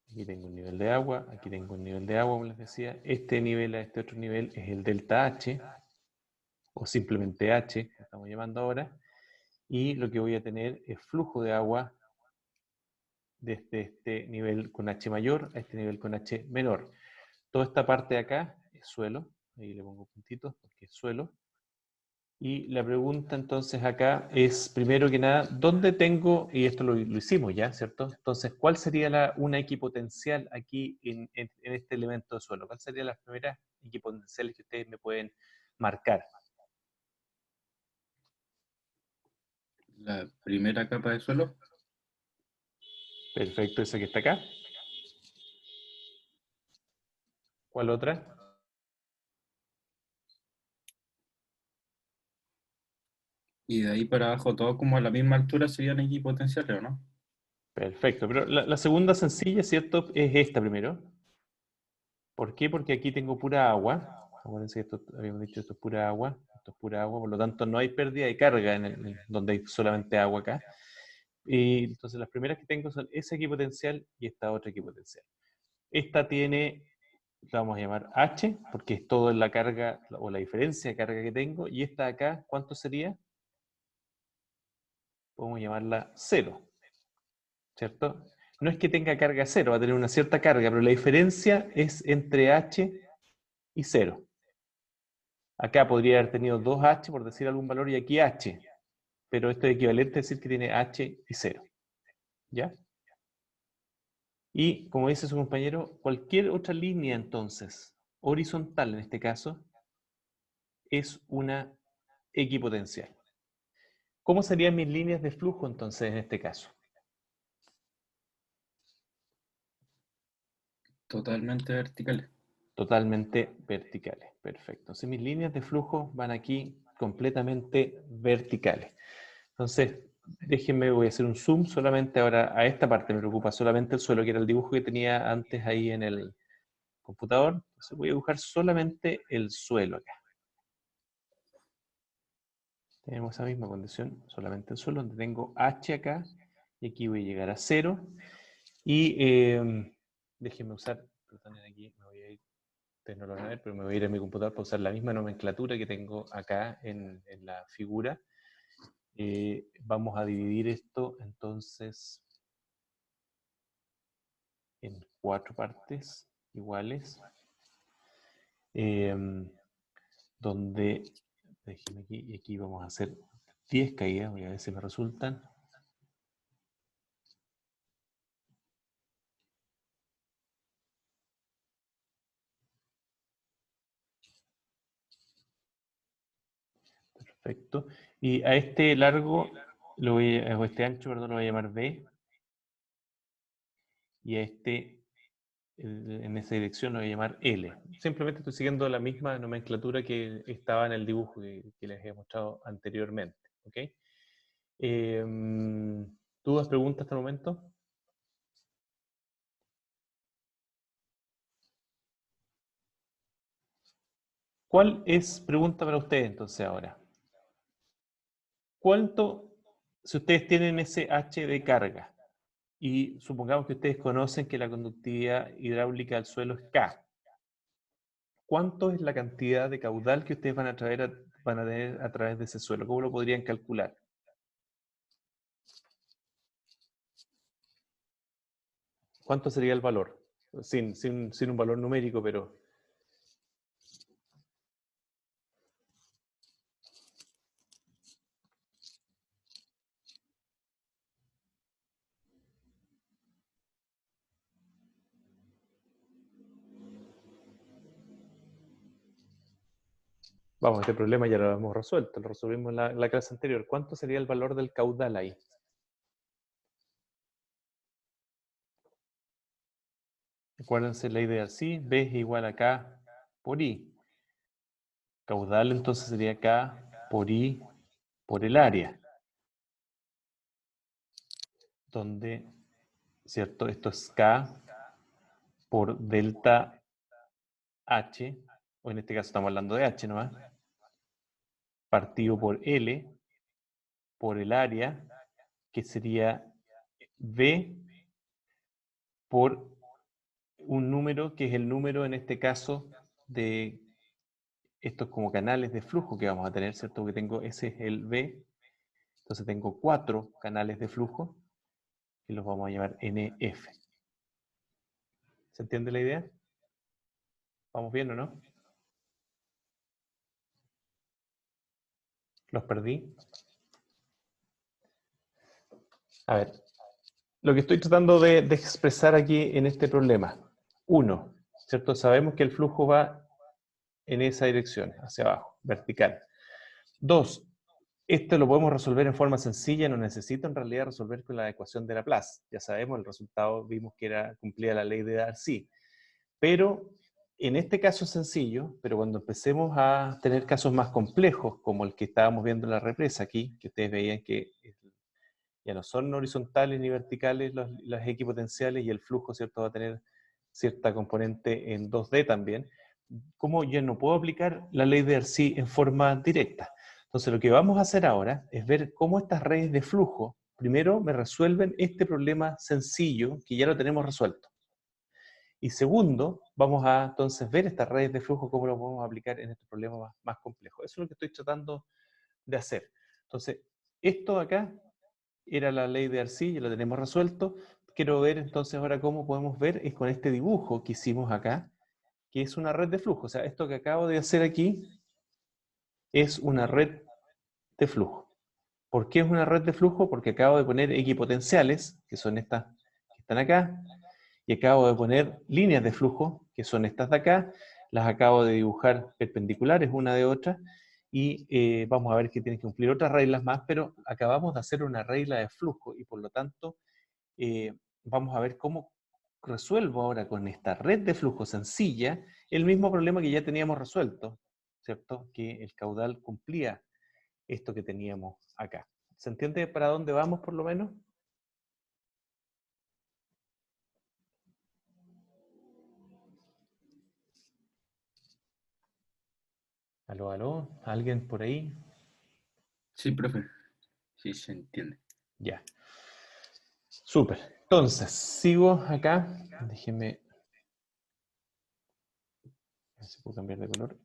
Aquí tengo un nivel de agua, aquí tengo un nivel de agua, como les decía. Este nivel a este otro nivel es el delta H, o simplemente H, que estamos llamando ahora. Y lo que voy a tener es flujo de agua desde este nivel con H mayor a este nivel con H menor. Toda esta parte de acá es suelo, ahí le pongo puntitos porque es suelo. Y la pregunta entonces acá es, primero que nada, ¿dónde tengo, y esto lo hicimos ya, ¿cierto? Entonces, ¿cuál sería una equipotencial aquí en este elemento de suelo? ¿Cuál serían las primeras equipotenciales que ustedes me pueden marcar? La primera capa de suelo. Perfecto, esa que está acá. ¿Cuál otra? Y de ahí para abajo, todo como a la misma altura serían equipotenciales, ¿o no? Perfecto, pero la segunda sencilla, ¿cierto? Es esta primero. ¿Por qué? Porque aquí tengo pura agua. Acuérdense que esto, habíamos dicho, esto es pura agua. Esto es pura agua, por lo tanto no hay pérdida de carga donde hay solamente agua acá. Y entonces las primeras que tengo son esa equipotencial y esta otra equipotencial. Esta tiene, la vamos a llamar H, porque es toda la carga o la diferencia de carga que tengo. Y esta de acá, ¿cuánto sería? Podemos llamarla 0, ¿cierto? No es que tenga carga 0, va a tener una cierta carga, pero la diferencia es entre H y 0. Acá podría haber tenido 2H, por decir algún valor, y aquí H. Pero esto es equivalente a decir que tiene H y 0. ¿Ya? Y, como dice su compañero, cualquier otra línea, entonces, horizontal en este caso, es una equipotencial. ¿Cómo serían mis líneas de flujo, entonces, en este caso? Totalmente verticales. Totalmente verticales. Perfecto. Entonces, mis líneas de flujo van aquí completamente verticales. Entonces, déjenme, voy a hacer un zoom solamente ahora a esta parte. Me preocupa solamente el suelo, que era el dibujo que tenía antes ahí en el computador. Entonces, voy a dibujar solamente el suelo acá. Tenemos esa misma condición, solamente el suelo, donde tengo H acá, y aquí voy a llegar a 0. Y déjenme usar, perdonen, aquí me voy a ir, ustedes no lo van a ver, pero me voy a ir a mi computador para usar la misma nomenclatura que tengo acá en la figura. Vamos a dividir esto entonces en 4 partes iguales, donde, déjenme aquí, y aquí vamos a hacer 10 caídas, voy a ver si me resultan. Perfecto. Y a este largo, o este ancho, perdón, lo voy a llamar B. Y a este, en esa dirección, lo voy a llamar L. Simplemente estoy siguiendo la misma nomenclatura que estaba en el dibujo que les he mostrado anteriormente. ¿Ok? ¿Dudas, preguntas hasta el momento? ¿Cuál es, pregunta para ustedes entonces ahora? ¿Cuánto, si ustedes tienen ese H de carga, y supongamos que ustedes conocen que la conductividad hidráulica del suelo es K, ¿cuánto es la cantidad de caudal que ustedes van a tener a través de ese suelo? ¿Cómo lo podrían calcular? ¿Cuánto sería el valor? Sin un valor numérico, pero... Vamos, este problema ya lo hemos resuelto, lo resolvimos en la clase anterior. ¿Cuánto sería el valor del caudal ahí? Acuérdense la idea, sí, B es igual a K por I. Caudal entonces sería K por I por el área. Donde, ¿cierto? Esto es K por delta H, o en este caso estamos hablando de H nomás, partido por L, por el área, que sería V por un número, que es el número en este caso de estos como canales de flujo que vamos a tener, ¿cierto? Que tengo, ese es el V, entonces tengo 4 canales de flujo, que los vamos a llamar NF. ¿Se entiende la idea? ¿Vamos bien o no? ¿Los perdí? A ver, lo que estoy tratando de expresar aquí en este problema. 1, ¿cierto? Sabemos que el flujo va en esa dirección, hacia abajo, vertical. 2, esto lo podemos resolver en forma sencilla, no necesito en realidad resolver con la ecuación de Laplace. Ya sabemos, el resultado vimos que cumplía la ley de Darcy. Pero en este caso es sencillo, pero cuando empecemos a tener casos más complejos, como el que estábamos viendo en la represa aquí, que ustedes veían que ya no son horizontales ni verticales las equipotenciales, y el flujo, ¿cierto?, va a tener cierta componente en 2D también. cómo yo no puedo aplicar la ley de Darcy en forma directa. Entonces lo que vamos a hacer ahora es ver cómo estas redes de flujo, primero me resuelven este problema sencillo que ya lo tenemos resuelto. Y segundo, vamos a entonces ver estas redes de flujo, cómo lo podemos aplicar en este problema más complejo. Eso es lo que estoy tratando de hacer. Entonces, esto acá era la ley de Darcy, ya lo tenemos resuelto. Quiero ver entonces ahora cómo podemos ver es con este dibujo que hicimos acá, que es una red de flujo. O sea, esto que acabo de hacer aquí es una red de flujo. ¿Por qué es una red de flujo? Porque acabo de poner equipotenciales, que son estas que están acá, y acabo de poner líneas de flujo, que son estas de acá, las acabo de dibujar perpendiculares una de otra, y vamos a ver que tienen que cumplir otras reglas más, pero acabamos de hacer una regla de flujo, y por lo tanto vamos a ver cómo resuelvo ahora con esta red de flujo sencilla el mismo problema que ya teníamos resuelto, ¿cierto? Que el caudal cumplía esto que teníamos acá. ¿Se entiende para dónde vamos por lo menos? ¿Aló, aló? ¿Alguien por ahí? Sí, profe. Sí, se entiende. Ya. Súper. Entonces, sigo acá. Déjenme... A ver si puedo cambiar de color.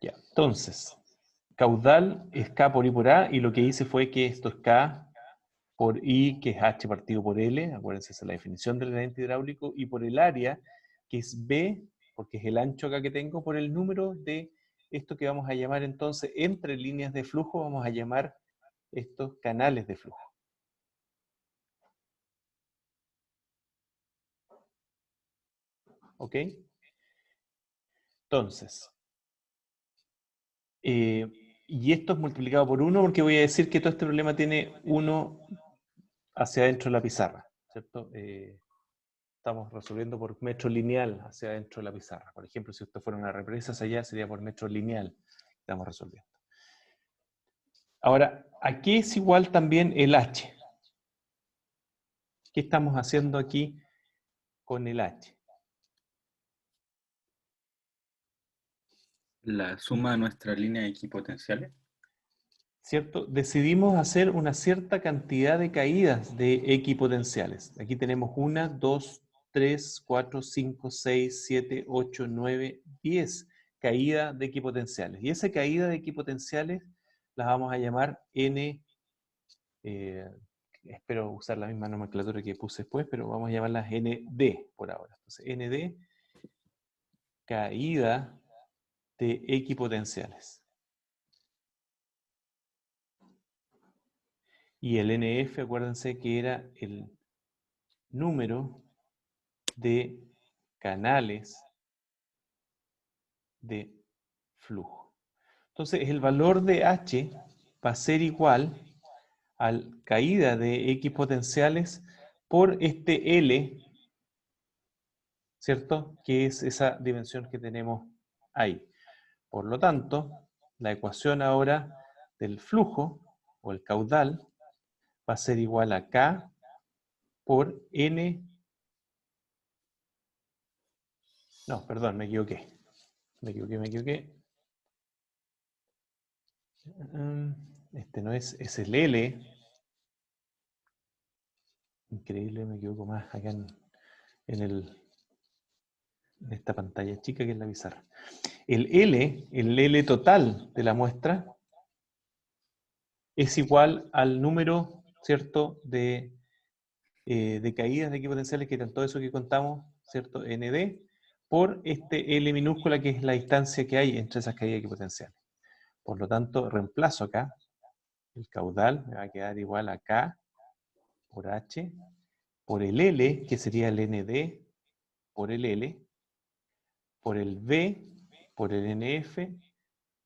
Ya. Entonces, caudal es K por I por A, y lo que hice fue que esto es K por I, que es H partido por L, acuérdense, esa es la definición del gradiente hidráulico, y por el área, que es B, porque es el ancho acá que tengo, por el número de esto que vamos a llamar entonces, entre líneas de flujo, vamos a llamar estos canales de flujo. ¿Ok? Entonces, y esto es multiplicado por 1 porque voy a decir que todo este problema tiene 1 hacia adentro de la pizarra, ¿cierto? Estamos resolviendo por metro lineal hacia adentro de la pizarra. Por ejemplo, si esto fuera una represa hacia allá, sería por metro lineal. Estamos resolviendo. Ahora, aquí es igual también el H. ¿Qué estamos haciendo aquí con el H? La suma de nuestra línea de equipotenciales. ¿Cierto? Decidimos hacer una cierta cantidad de caídas de equipotenciales. Aquí tenemos 1, 2, 3, 4, 5, 6, 7, 8, 9, 10 caídas de equipotenciales. Y esa caída de equipotenciales las vamos a llamar N, espero usar la misma nomenclatura que puse después, pero vamos a llamarlas ND por ahora. Entonces, ND, caída de equipotenciales. Y el NF, acuérdense que era el número de canales de flujo. Entonces, el valor de H va a ser igual a la caída de X potenciales por este L, ¿cierto? Que es esa dimensión que tenemos ahí. Por lo tanto, la ecuación ahora del flujo, o el caudal, va a ser igual a K por N. No, perdón, me equivoqué. Me equivoqué. Este no es, es el L. Increíble, me equivoco más acá en esta pantalla chica que es la pizarra. El L total de la muestra es igual al número, ¿cierto?, de caídas de equipotenciales, que eran todo eso que contamos, ¿cierto?, ND, por este L minúscula, que es la distancia que hay entre esas caídas equipotenciales. Por lo tanto, reemplazo acá, el caudal me va a quedar igual a K por H, por el L, que sería el ND, por el L, por el V, por el NF,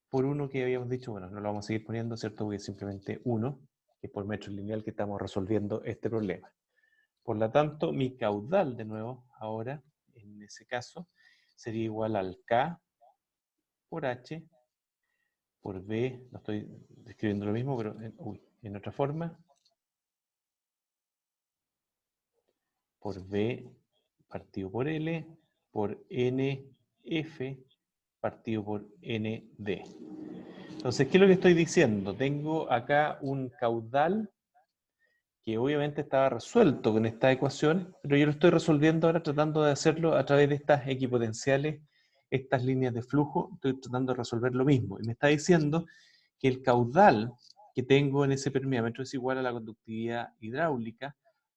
por 1 que habíamos dicho, bueno, no lo vamos a seguir poniendo, ¿cierto? Porque es simplemente 1, que es por metro lineal que estamos resolviendo este problema. Por lo tanto, mi caudal, de nuevo, ahora, en ese caso, sería igual al K por H, por V, no estoy describiendo lo mismo, pero en otra forma, por V partido por L, por NF partido por ND. Entonces, ¿qué es lo que estoy diciendo? Tengo acá un caudal que obviamente estaba resuelto con esta ecuación, pero yo lo estoy resolviendo ahora tratando de hacerlo a través de estas equipotenciales, estas líneas de flujo, estoy tratando de resolver lo mismo. Y me está diciendo que el caudal que tengo en ese permeámetro es igual a la conductividad hidráulica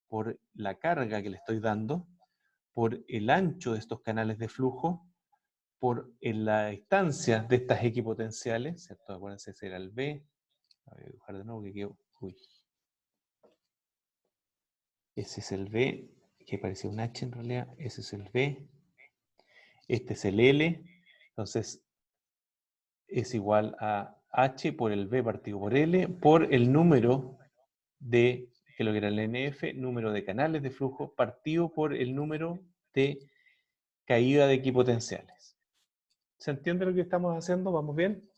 por la carga que le estoy dando, por el ancho de estos canales de flujo, por la distancia de estas equipotenciales, ¿cierto? Acuérdense, ese era el B. Voy a dibujar de nuevo que quedó. Uy. Ese es el B, que parecía un H en realidad. Ese es el B. Este es el L. Entonces, es igual a H por el B partido por L, por el número de, que lo que era el NF, número de canales de flujo, partido por el número de caída de equipotenciales. ¿Se entiende lo que estamos haciendo? ¿Vamos bien?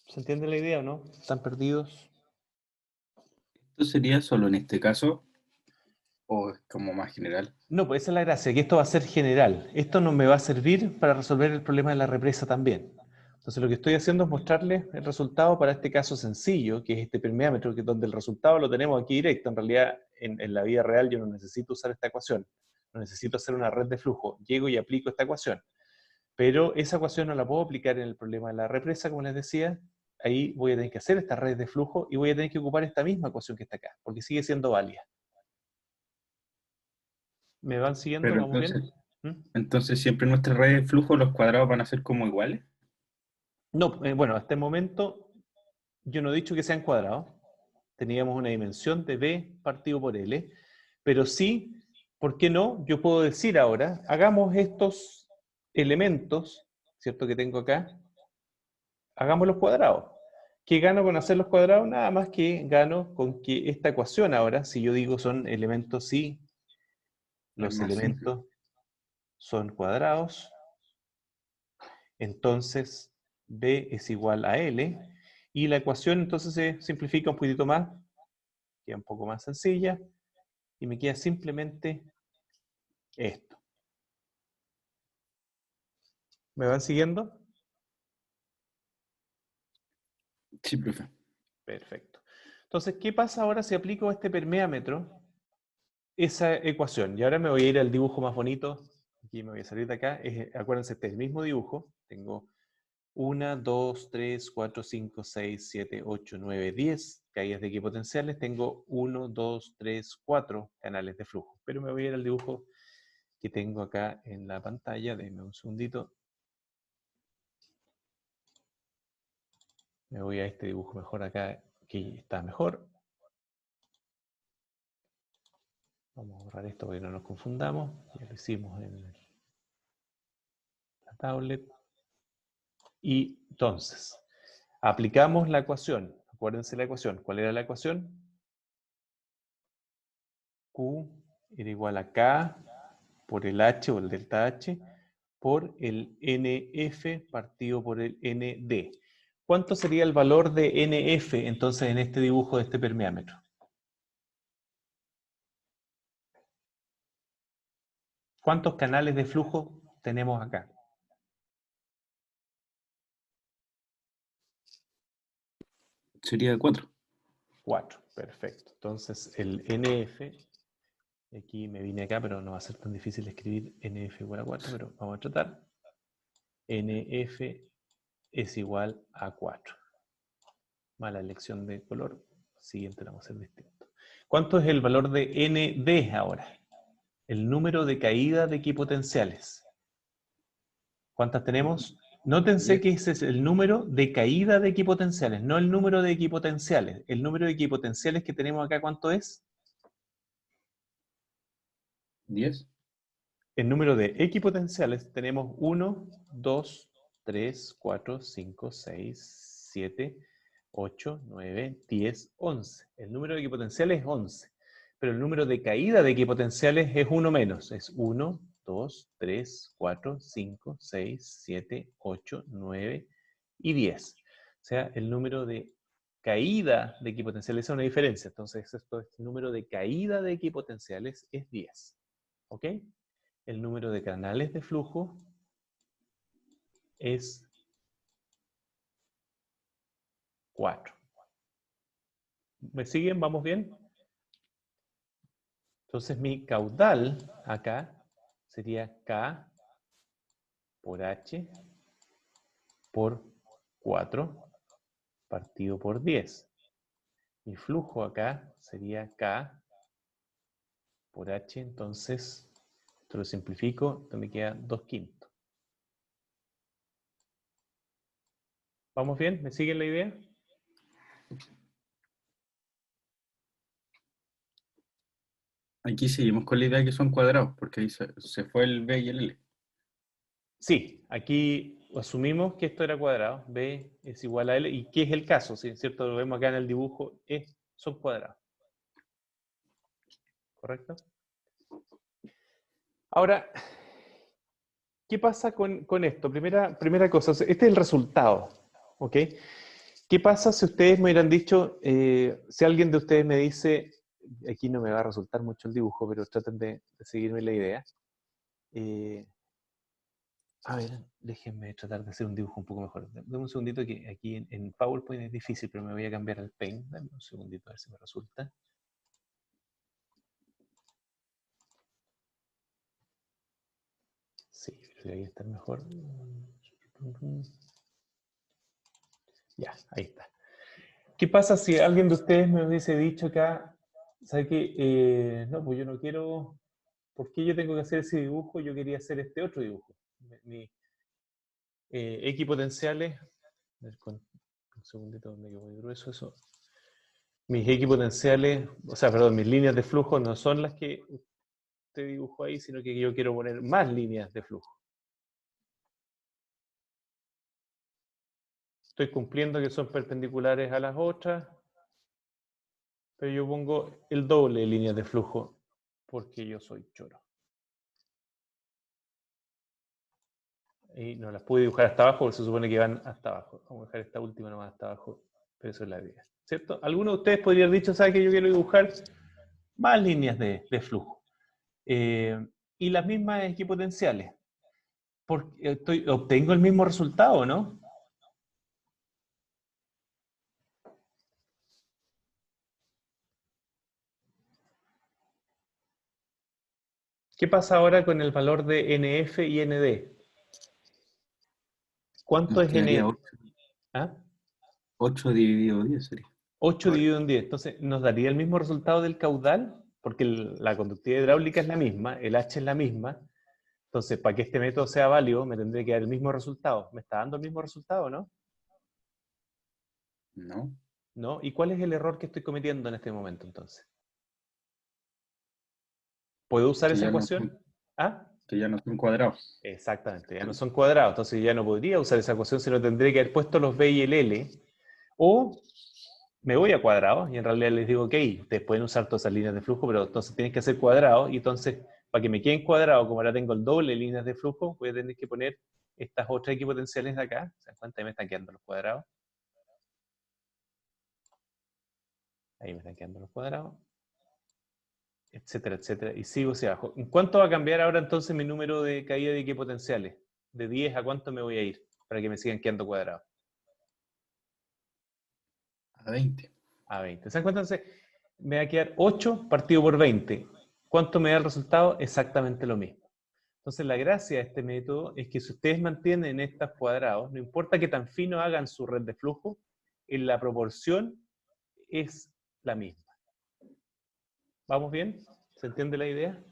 ¿Se entiende la idea o no? ¿Están perdidos? ¿Esto sería solo en este caso o es como más general? No, pues esa es la gracia, que esto va a ser general. Esto no me va a servir para resolver el problema de la represa también. Entonces lo que estoy haciendo es mostrarles el resultado para este caso sencillo, que es este permeámetro, que donde el resultado lo tenemos aquí directo. En realidad, en la vida real yo no necesito usar esta ecuación. No necesito hacer una red de flujo. Llego y aplico esta ecuación. Pero esa ecuación no la puedo aplicar en el problema de la represa, como les decía. Ahí voy a tener que hacer esta red de flujo y voy a tener que ocupar esta misma ecuación que está acá, porque sigue siendo válida. ¿Me van siguiendo? Pero ¿Vamos bien? entonces siempre en nuestra red de flujo los cuadrados van a ser como iguales. No, bueno, hasta el momento yo no he dicho que sean cuadrados. Teníamos una dimensión de B partido por L, pero sí, ¿por qué no? Yo puedo decir ahora, hagamos estos elementos, ¿cierto? Que tengo acá, hagámoslos cuadrados. ¿Qué gano con hacerlos cuadrados? Nada más que gano con que esta ecuación ahora, si yo digo son elementos, sí, Es los más simple. elementos son cuadrados, entonces B es igual a L, y la ecuación entonces se simplifica un poquitito más, queda un poco más sencilla, y me queda simplemente esto. ¿Me van siguiendo? Sí, profe. Perfecto. Entonces, ¿qué pasa ahora si aplico a este permeámetro esa ecuación? Y ahora me voy a ir al dibujo más bonito. Aquí me voy a salir de acá. Acuérdense, este es el mismo dibujo. Tengo 1, 2, 3, 4, 5, 6, 7, 8, 9, 10 caídas de equipotenciales. Tengo 1, 2, 3, 4 canales de flujo. Pero me voy a ir al dibujo que tengo acá en la pantalla. Denme un segundito. Me voy a este dibujo mejor acá, que está mejor. Vamos a borrar esto para que no nos confundamos. Ya lo hicimos en la tablet. Y entonces, aplicamos la ecuación. Acuérdense la ecuación. ¿Cuál era la ecuación? Q era igual a K por el H o el delta H por el NF partido por el ND. ¿Cuánto sería el valor de NF entonces en este dibujo de este permeámetro? ¿Cuántos canales de flujo tenemos acá? 4. 4, perfecto. Entonces el NF, aquí me vine acá, pero no va a ser tan difícil escribir NF igual a 4, pero vamos a tratar. NF es igual a 4. Mala elección de color, siguiente la vamos a hacer distinto. ¿Cuánto es el valor de ND ahora? El número de caída de equipotenciales. ¿Cuántas tenemos? Nótense que ese es el número de caída de equipotenciales, no el número de equipotenciales. El número de equipotenciales que tenemos acá, ¿cuánto es? 10. El número de equipotenciales tenemos 1, 2, 3, 4, 5, 6, 7, 8, 9, 10, 11. El número de equipotenciales es 11. Pero el número de caída de equipotenciales es 1 menos. Es 1, 2, 3, 4, 5, 6, 7, 8, 9 y 10. O sea, el número de caída de equipotenciales, esa es una diferencia. Entonces, esto es el número de caída de equipotenciales es 10. ¿Ok? El número de canales de flujo es 4. ¿Me siguen? ¿Vamos bien? Entonces mi caudal acá sería K por H por 4 partido por 10. Mi flujo acá sería K por H, entonces, esto lo simplifico, esto me queda 2/5. ¿Vamos bien? ¿Me siguen la idea? Aquí seguimos con la idea que son cuadrados, porque ahí se fue el B y el L. Sí, aquí asumimos que esto era cuadrado, B es igual a L, y ¿qué es el caso? ¿Sí? ¿Cierto? Lo vemos acá en el dibujo, son cuadrados. ¿Correcto? Ahora, ¿qué pasa con esto? Primera cosa, este es el resultado, ¿ok? ¿Qué pasa si ustedes me hubieran dicho, si alguien de ustedes me dice, aquí no me va a resultar mucho el dibujo, pero traten de seguirme la idea. A ver, déjenme tratar de hacer un dibujo un poco mejor. Dame un segundito que aquí en PowerPoint es difícil, pero me voy a cambiar al Paint. Dame un segundito a ver si me resulta. Sí, debería estar mejor. Ya, ahí está. ¿Qué pasa si alguien de ustedes me hubiese dicho acá, ¿sabe qué? No, pues yo no quiero, ¿por qué yo tengo que hacer ese dibujo? Yo quería hacer este otro dibujo. Mi equipotenciales, a ver, un segundito, me quedó muy grueso eso. Mis equipotenciales, o sea, perdón, mis líneas de flujo no son las que usted dibujó ahí, sino que yo quiero poner más líneas de flujo. Estoy cumpliendo que son perpendiculares a las otras, pero yo pongo el doble de líneas de flujo porque yo soy choro. Y no las pude dibujar hasta abajo porque se supone que van hasta abajo. Vamos a dejar esta última nomás hasta abajo, pero eso es la idea. ¿Cierto? Alguno de ustedes podría haber dicho, ¿sabe que yo quiero dibujar más líneas de flujo? Y las mismas equipotenciales. Porque obtengo el mismo resultado, ¿no? ¿Qué pasa ahora con el valor de NF y ND? ¿Cuánto Nos es quedaría N? ¿Ah? 8 dividido 10 sería. 8 dividido en 10. Entonces, ¿nos daría el mismo resultado del caudal? Porque la conductividad hidráulica es la misma, el H es la misma. Entonces, para que este método sea válido, me tendría que dar el mismo resultado. ¿Me está dando el mismo resultado, no? No, ¿No? ¿Y cuál es el error que estoy cometiendo en este momento, entonces? ¿Puedo usar que esa ya no ecuación? son, ¿Ah? que ya no son cuadrados. Exactamente, ya no son cuadrados, entonces ya no podría usar esa ecuación, sino tendría que haber puesto los B y el L, o me voy a cuadrados y en realidad les digo, ok, ustedes pueden usar todas esas líneas de flujo, pero entonces tienen que hacer cuadrados, y entonces para que me queden cuadrados, como ahora tengo el doble de líneas de flujo, voy a tener que poner estas otras equipotenciales de acá. ¿Se dan cuenta? Ahí me están quedando los cuadrados. Ahí me están quedando los cuadrados, etcétera, etcétera, y sigo hacia abajo. ¿En cuánto va a cambiar ahora entonces mi número de caída de equipotenciales? ¿De 10 a cuánto me voy a ir para que me sigan quedando cuadrados? A 20. A 20. ¿Se dan cuenta? Entonces, me va a quedar 8 partido por 20. ¿Cuánto me da el resultado? Exactamente lo mismo. Entonces, la gracia de este método es que si ustedes mantienen estos cuadrados, no importa qué tan fino hagan su red de flujo, en la proporción es la misma. ¿Vamos bien? ¿Se entiende la idea?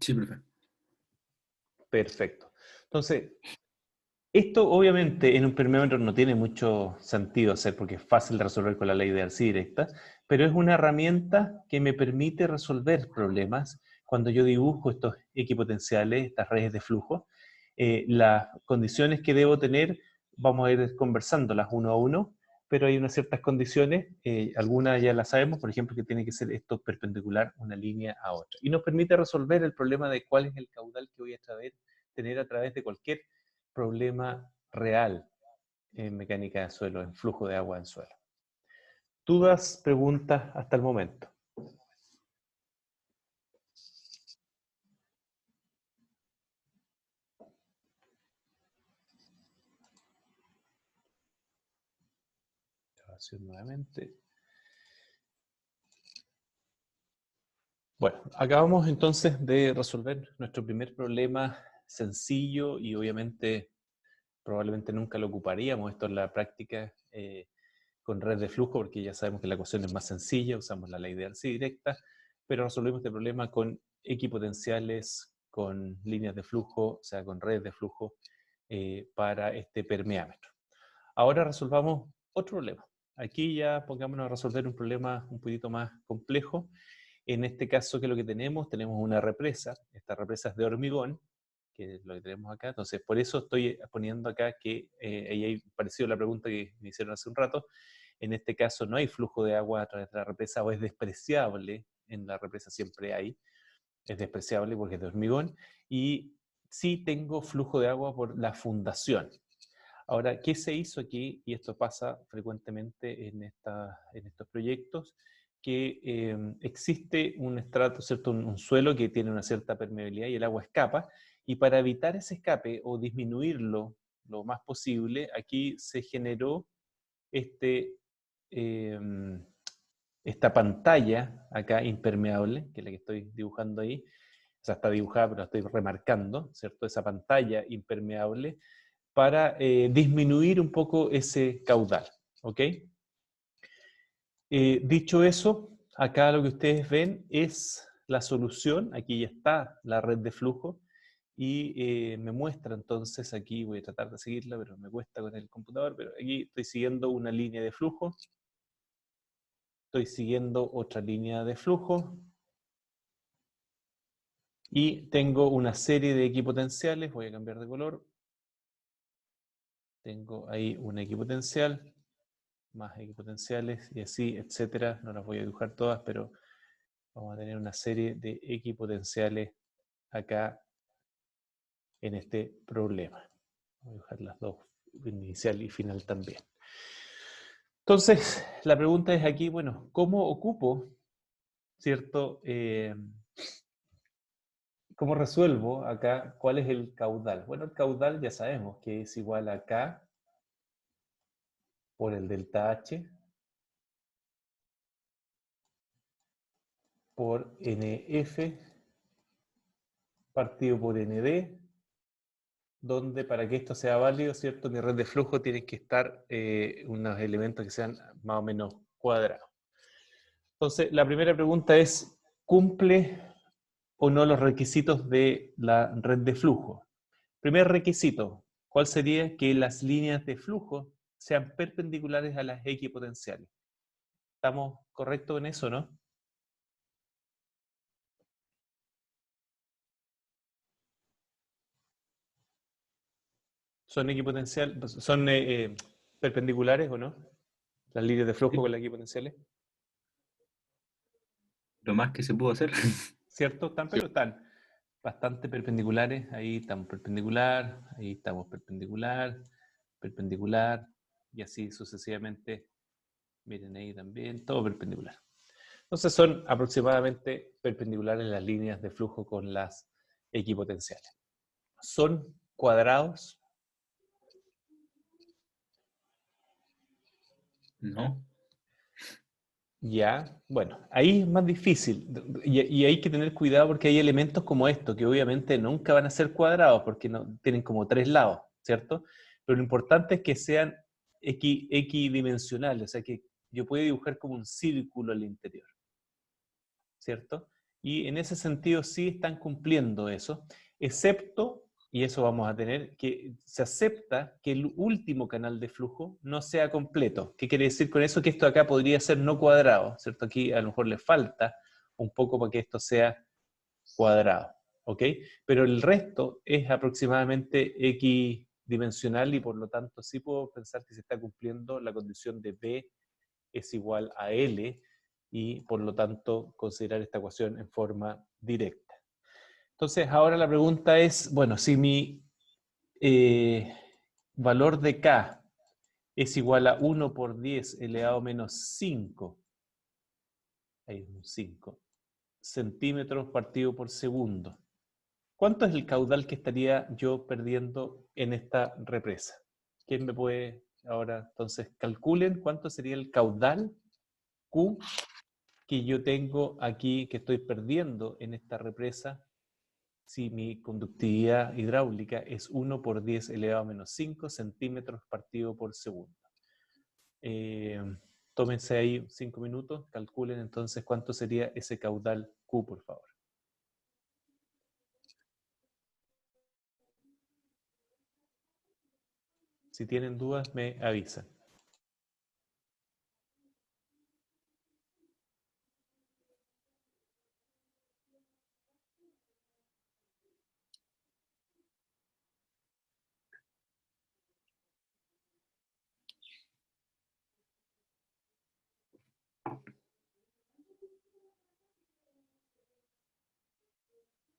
Sí, perfecto. Perfecto. Entonces, esto obviamente en un perimetro no tiene mucho sentido hacer porque es fácil de resolver con la ley de Arcy directa, pero es una herramienta que me permite resolver problemas cuando yo dibujo estos equipotenciales, estas redes de flujo. Las condiciones que debo tener, vamos a ir conversándolas uno a uno, pero hay unas ciertas condiciones, algunas ya las sabemos, por ejemplo, que tiene que ser esto perpendicular una línea a otra. Y nos permite resolver el problema de cuál es el caudal que voy a tener a través de cualquier problema real. en mecánica de suelo, en flujo de agua en suelo. ¿Dudas, preguntas hasta el momento? Grabación nuevamente. Bueno, acabamos entonces de resolver nuestro primer problema sencillo y obviamente probablemente nunca lo ocuparíamos esto en la práctica con red de flujo porque ya sabemos que la ecuación es más sencilla, usamos la ley de Darcy directa, pero resolvimos este problema con equipotenciales, con líneas de flujo, o sea, con redes de flujo para este permeámetro. Ahora resolvamos otro problema. Aquí ya pongámonos a resolver un problema un poquito más complejo. En este caso, ¿qué es lo que tenemos? Tenemos una represa. Esta represa es de hormigón, que es lo que tenemos acá. Entonces, por eso estoy poniendo acá que, ahí hay parecido a la pregunta que me hicieron hace un rato, en este caso no hay flujo de agua a través de la represa o es despreciable, en la represa siempre hay, es despreciable porque es de hormigón, y sí tengo flujo de agua por la fundación. Ahora, ¿qué se hizo aquí? Y esto pasa frecuentemente en estos proyectos, que existe un estrato, ¿cierto? Un suelo que tiene una cierta permeabilidad y el agua escapa, y para evitar ese escape o disminuirlo lo más posible, aquí se generó esta pantalla acá impermeable, que es la que estoy dibujando ahí, o sea, está dibujada, pero la estoy remarcando, ¿cierto? Esa pantalla impermeable para disminuir un poco ese caudal, ¿ok? Dicho eso, acá lo que ustedes ven es la solución, aquí ya está la red de flujo, y me muestra entonces, aquí voy a tratar de seguirla, pero me cuesta con el computador, pero aquí estoy siguiendo una línea de flujo, estoy siguiendo otra línea de flujo, y tengo una serie de equipotenciales, voy a cambiar de color, tengo ahí un equipotencial, más equipotenciales y así, etcétera. No las voy a dibujar todas, pero vamos a tener una serie de equipotenciales acá en este problema. Voy a dibujar las dos, inicial y final también. Entonces, la pregunta es aquí, bueno, ¿cómo ocupo, cierto? ¿Cómo resuelvo acá cuál es el caudal? Bueno, el caudal ya sabemos que es igual a K por el delta H por NF partido por ND, donde para que esto sea válido, ¿cierto? Mi red de flujo tiene que estar unos elementos que sean más o menos cuadrados. Entonces, la primera pregunta es, ¿cumple o no los requisitos de la red de flujo? Primer requisito, ¿cuál sería? Que las líneas de flujo sean perpendiculares a las equipotenciales. ¿Estamos correctos en eso, no? ¿Son perpendiculares o no? Las líneas de flujo con las equipotenciales. Lo más que se pudo hacer. ¿Cierto? Pero están bastante perpendiculares. Ahí estamos perpendicular, ahí estamos perpendicular, perpendicular, y así sucesivamente. Miren ahí también, todo perpendicular. Entonces son aproximadamente perpendiculares las líneas de flujo con las equipotenciales. ¿Son cuadrados? No. Ya, bueno, ahí es más difícil y hay que tener cuidado porque hay elementos como estos que obviamente nunca van a ser cuadrados porque no, tienen como tres lados, ¿cierto? Pero lo importante es que sean equidimensionales, o sea que yo puedo dibujar como un círculo al interior, ¿cierto? Y en ese sentido sí están cumpliendo eso, excepto, y eso vamos a tener, que se acepta que el último canal de flujo no sea completo. ¿Qué quiere decir con eso? Que esto acá podría ser no cuadrado, ¿cierto? Aquí a lo mejor le falta un poco para que esto sea cuadrado, ¿ok? Pero el resto es aproximadamente equidimensional y por lo tanto sí puedo pensar que se está cumpliendo la condición de B es igual a L y por lo tanto considerar esta ecuación en forma directa. Entonces ahora la pregunta es, bueno, si mi valor de K es igual a 1 por 10 elevado a menos 5. Ahí es un 5. Centímetros partido por segundo. ¿Cuánto es el caudal que estaría yo perdiendo en esta represa? ¿Quién me puede ahora? Entonces, calculen cuánto sería el caudal Q que yo tengo aquí, que estoy perdiendo en esta represa, si mi conductividad hidráulica es 1 por 10 elevado a menos 5 centímetros partido por segundo. Tómense ahí 5 minutos, calculen entonces cuánto sería ese caudal Q, por favor. Si tienen dudas, me avisan.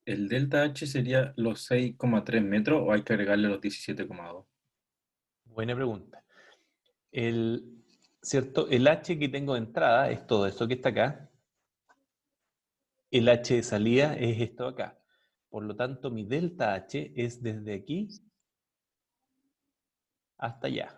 ¿El delta H sería los 6,3 metros o hay que agregarle los 17,2? Buena pregunta. ¿Cierto? El H que tengo de entrada es todo esto que está acá. El H de salida es esto acá. Por lo tanto, mi delta H es desde aquí hasta allá.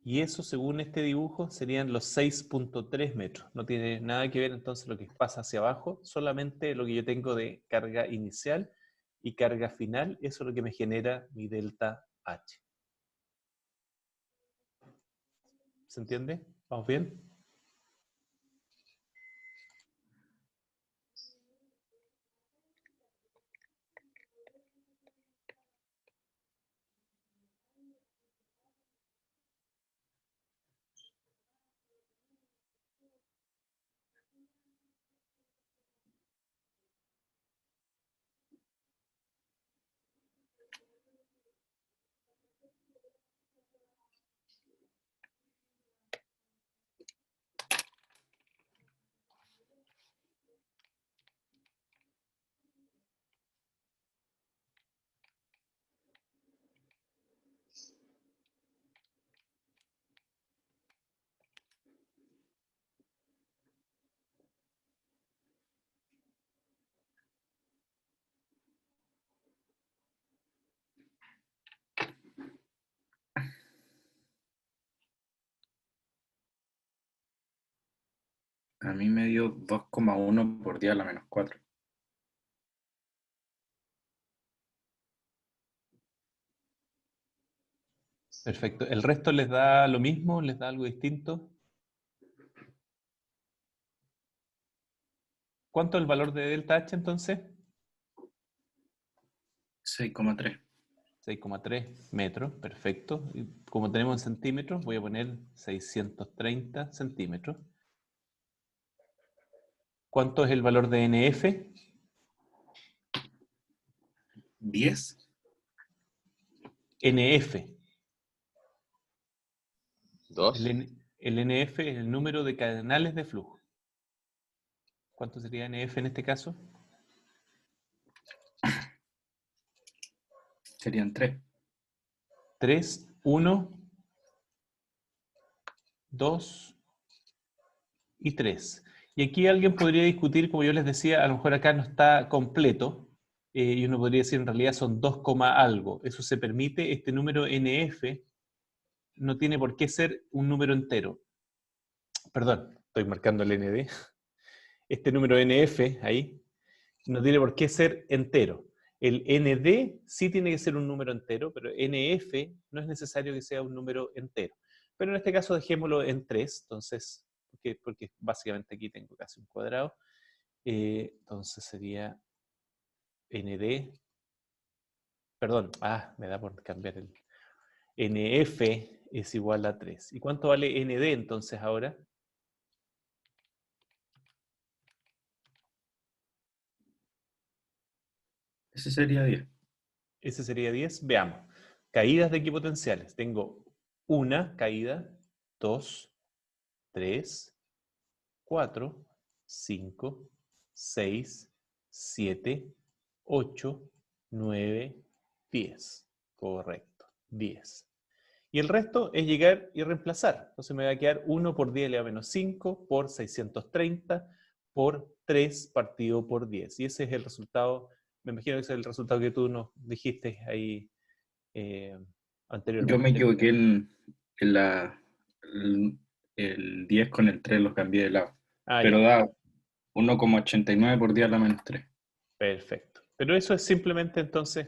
Y eso, según este dibujo, serían los 6,3 metros. No tiene nada que ver entonces lo que pasa hacia abajo, solamente lo que yo tengo de carga inicial y carga final, eso es lo que me genera mi delta H. ¿Se entiende? ¿Vamos bien? A mí me dio 2,1 por 10 a la menos 4. Perfecto. ¿El resto les da lo mismo? ¿Les da algo distinto? ¿Cuánto es el valor de delta H entonces? 6,3. 6,3 metros, perfecto. Y como tenemos en centímetros, voy a poner 630 centímetros. ¿Cuánto es el valor de NF? 10. NF. 2. El NF es el número de canales de flujo. ¿Cuánto sería NF en este caso? Serían 3. 3, 1, 2 y 3. Y aquí alguien podría discutir, como yo les decía, a lo mejor acá no está completo, y uno podría decir en realidad son 2, algo. Eso se permite, este número NF no tiene por qué ser un número entero. Perdón, estoy marcando el ND. Este número NF ahí no tiene por qué ser entero. El ND sí tiene que ser un número entero, pero NF no es necesario que sea un número entero. Pero en este caso dejémoslo en 3, entonces, porque básicamente aquí tengo casi un cuadrado. Entonces sería ND, perdón, me da por cambiar el NF es igual a 3. ¿Y cuánto vale ND entonces ahora? Ese sería 10. Ese sería 10. Veamos. Caídas de equipotenciales. Tengo una caída, 2, 3, 4, 5, 6, 7, 8, 9, 10. Correcto, 10. Y el resto es llegar y reemplazar. Entonces me va a quedar 1 por 10 elevado a menos 5 por 630 por 3 partido por 10. Y ese es el resultado, me imagino que ese es el resultado que tú nos dijiste ahí anteriormente. Yo me equivoqué en el 10 con el 3 los cambié de lado. Pero Ya. da 1,89 por 10 a la menos 3. Perfecto. Pero eso es simplemente entonces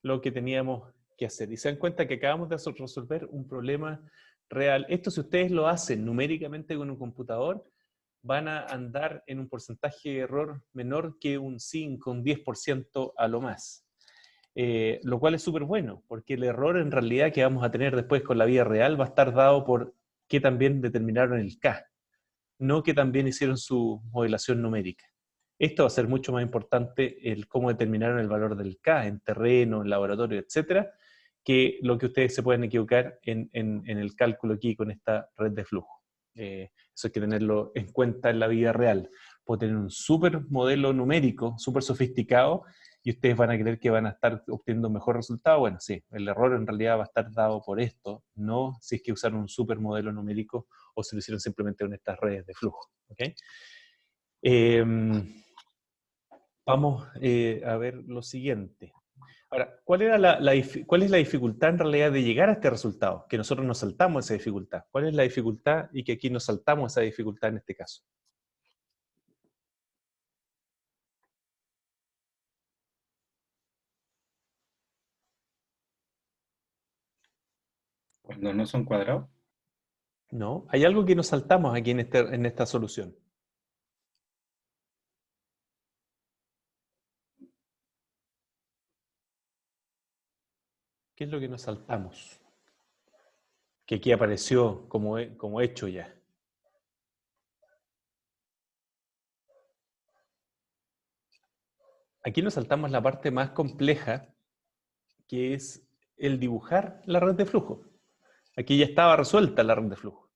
lo que teníamos que hacer. Y se dan cuenta que acabamos de resolver un problema real. Esto, si ustedes lo hacen numéricamente con un computador, van a andar en un porcentaje de error menor que un 5, un 10% a lo más. Lo cual es súper bueno, porque el error en realidad que vamos a tener después con la vida real va a estar dado por qué también determinaron el K, no que también hicieron su modelación numérica. Esto va a ser mucho más importante el cómo determinaron el valor del K en terreno, en laboratorio, etcétera, que lo que ustedes se pueden equivocar en el cálculo aquí con esta red de flujo. Eso hay que tenerlo en cuenta en la vida real. Puedo tener un súper modelo numérico, súper sofisticado, y ustedes van a creer que van a estar obteniendo un mejor resultado. Bueno, sí, el error en realidad va a estar dado por esto, no si es que usaron un súper modelo numérico o si lo hicieron simplemente con estas redes de flujo. ¿Okay? Vamos a ver lo siguiente. Ahora, ¿cuál es la dificultad en realidad de llegar a este resultado? Que nosotros nos saltamos esa dificultad. ¿Cuál es la dificultad y que aquí nos saltamos esa dificultad en este caso? Cuando no son cuadrados. No, hay algo que nos saltamos aquí en esta solución. ¿Qué es lo que nos saltamos? Que aquí apareció como hecho ya. Aquí nos saltamos la parte más compleja, que es el dibujar la red de flujo. Aquí ya estaba resuelta la red de flujo,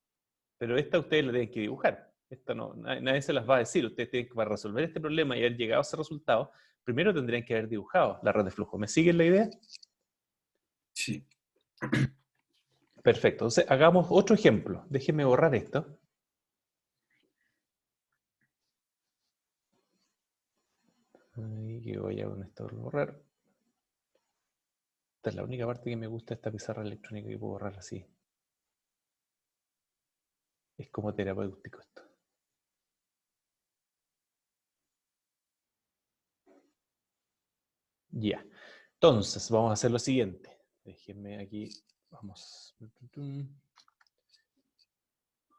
pero esta ustedes la tienen que dibujar. Esta no, nadie se las va a decir. Ustedes tienen que, para resolver este problema y haber llegado a ese resultado, primero tendrían que haber dibujado la red de flujo. ¿Me siguen la idea? Sí. Perfecto. Entonces, hagamos otro ejemplo. Déjenme borrar esto. Ahí que voy a con esto borrar. Esta es la única parte que me gusta de esta pizarra electrónica que puedo borrar así. Es como terapéutico esto. Ya. Entonces, vamos a hacer lo siguiente. Déjenme aquí. Vamos.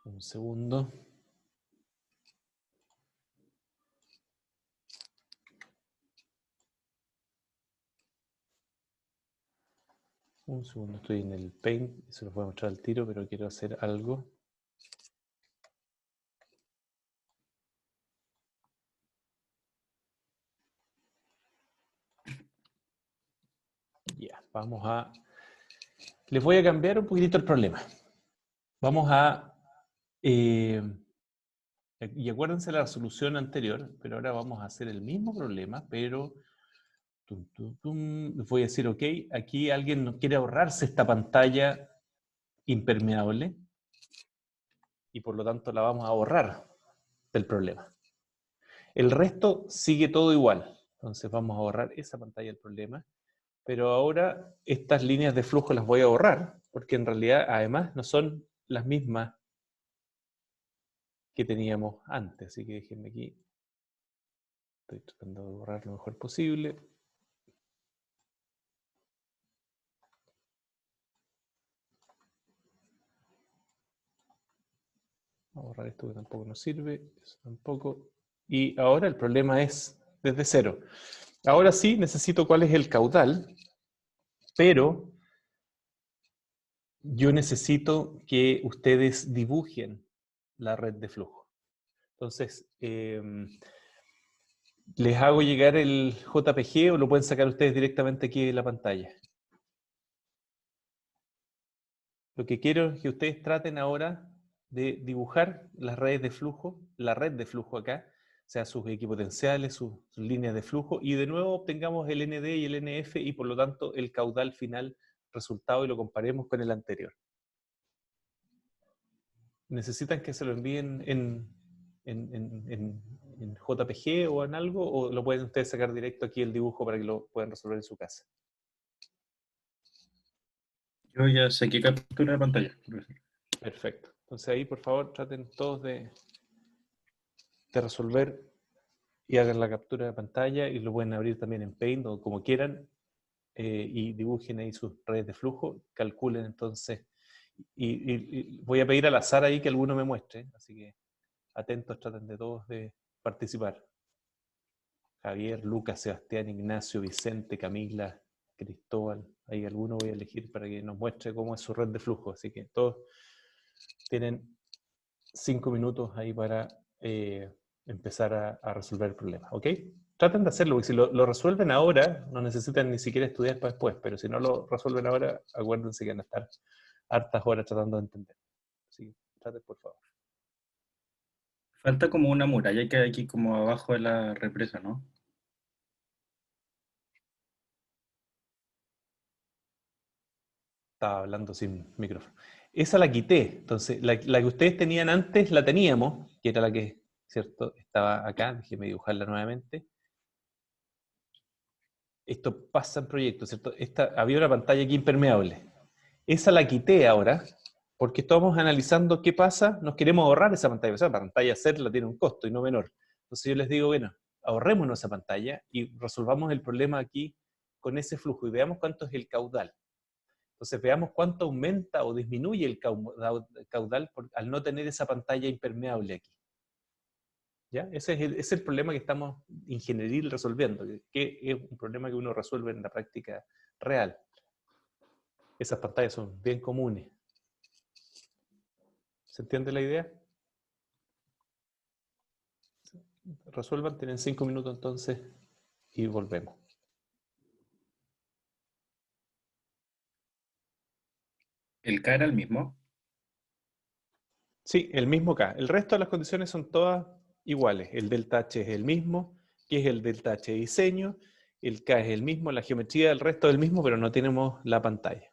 Un segundo. Un segundo, estoy en el Paint. Se los voy a mostrar al tiro, pero quiero hacer algo. Ya, vamos a... Les voy a cambiar un poquitito el problema. Vamos a... y acuérdense la solución anterior, pero ahora vamos a hacer el mismo problema, pero... Les voy a decir, ok, aquí alguien no quiere ahorrarse esta pantalla impermeable y por lo tanto la vamos a borrar del problema. El resto sigue todo igual. Entonces vamos a borrar esa pantalla del problema. Pero ahora estas líneas de flujo las voy a borrar, porque en realidad además no son las mismas que teníamos antes. Así que déjenme aquí. Estoy tratando de borrar lo mejor posible. Vamos a borrar esto que tampoco nos sirve. Eso tampoco. Y ahora el problema es desde cero. Ahora sí necesito cuál es el caudal, pero yo necesito que ustedes dibujen la red de flujo. Entonces, les hago llegar el JPG o lo pueden sacar ustedes directamente aquí de la pantalla. Lo que quiero es que ustedes traten ahora de dibujar las redes de flujo, la red de flujo acá, o sea, sus equipotenciales, sus líneas de flujo, y de nuevo obtengamos el ND y el NF y por lo tanto el caudal final resultado y lo comparemos con el anterior. ¿Necesitan que se lo envíen en JPG o en algo? ¿O lo pueden ustedes sacar directo aquí el dibujo para que lo puedan resolver en su casa? Yo ya saqué captura de pantalla, profesor. Perfecto. Entonces ahí, por favor, traten todos de resolver y hagan la captura de pantalla y lo pueden abrir también en Paint o como quieran y dibujen ahí sus redes de flujo, calculen entonces. Y voy a pedir al azar ahí que alguno me muestre, así que atentos, traten de todos de participar. Javier, Lucas, Sebastián, Ignacio, Vicente, Camila, Cristóbal, ahí alguno voy a elegir para que nos muestre cómo es su red de flujo, así que todos tienen 5 minutos ahí para empezar a resolver el problema, ¿ok? Traten de hacerlo, porque si lo resuelven ahora, no necesitan ni siquiera estudiar para después, pero si no lo resuelven ahora, acuérdense que van a estar hartas horas tratando de entender. Así que traten, por favor. Falta como una muralla que hay aquí como abajo de la represa, ¿no? Estaba hablando sin micrófono. Esa la quité, entonces la que ustedes tenían antes la teníamos, que era la que, ¿cierto? Estaba acá, déjenme dibujarla nuevamente. Esto pasa en proyectos, ¿cierto? Había una pantalla aquí impermeable. Esa la quité ahora, porque estamos analizando qué pasa, nos queremos ahorrar esa pantalla. O sea, la pantalla hacerla tiene un costo y no menor. Entonces yo les digo, bueno, ahorrémonos esa pantalla y resolvamos el problema aquí con ese flujo y veamos cuánto es el caudal. Entonces veamos cuánto aumenta o disminuye el caudal al no tener esa pantalla impermeable aquí. ¿Ya? Ese es el problema que estamos ingenieril resolviendo, que es un problema que uno resuelve en la práctica real. Esas pantallas son bien comunes. ¿Se entiende la idea? Resuelvan, tienen 5 minutos entonces y volvemos. ¿El K era el mismo? Sí, el mismo K. El resto de las condiciones son todas iguales. El delta H es el mismo, que es el delta H de diseño, el K es el mismo, la geometría del resto es el mismo, pero no tenemos la pantalla.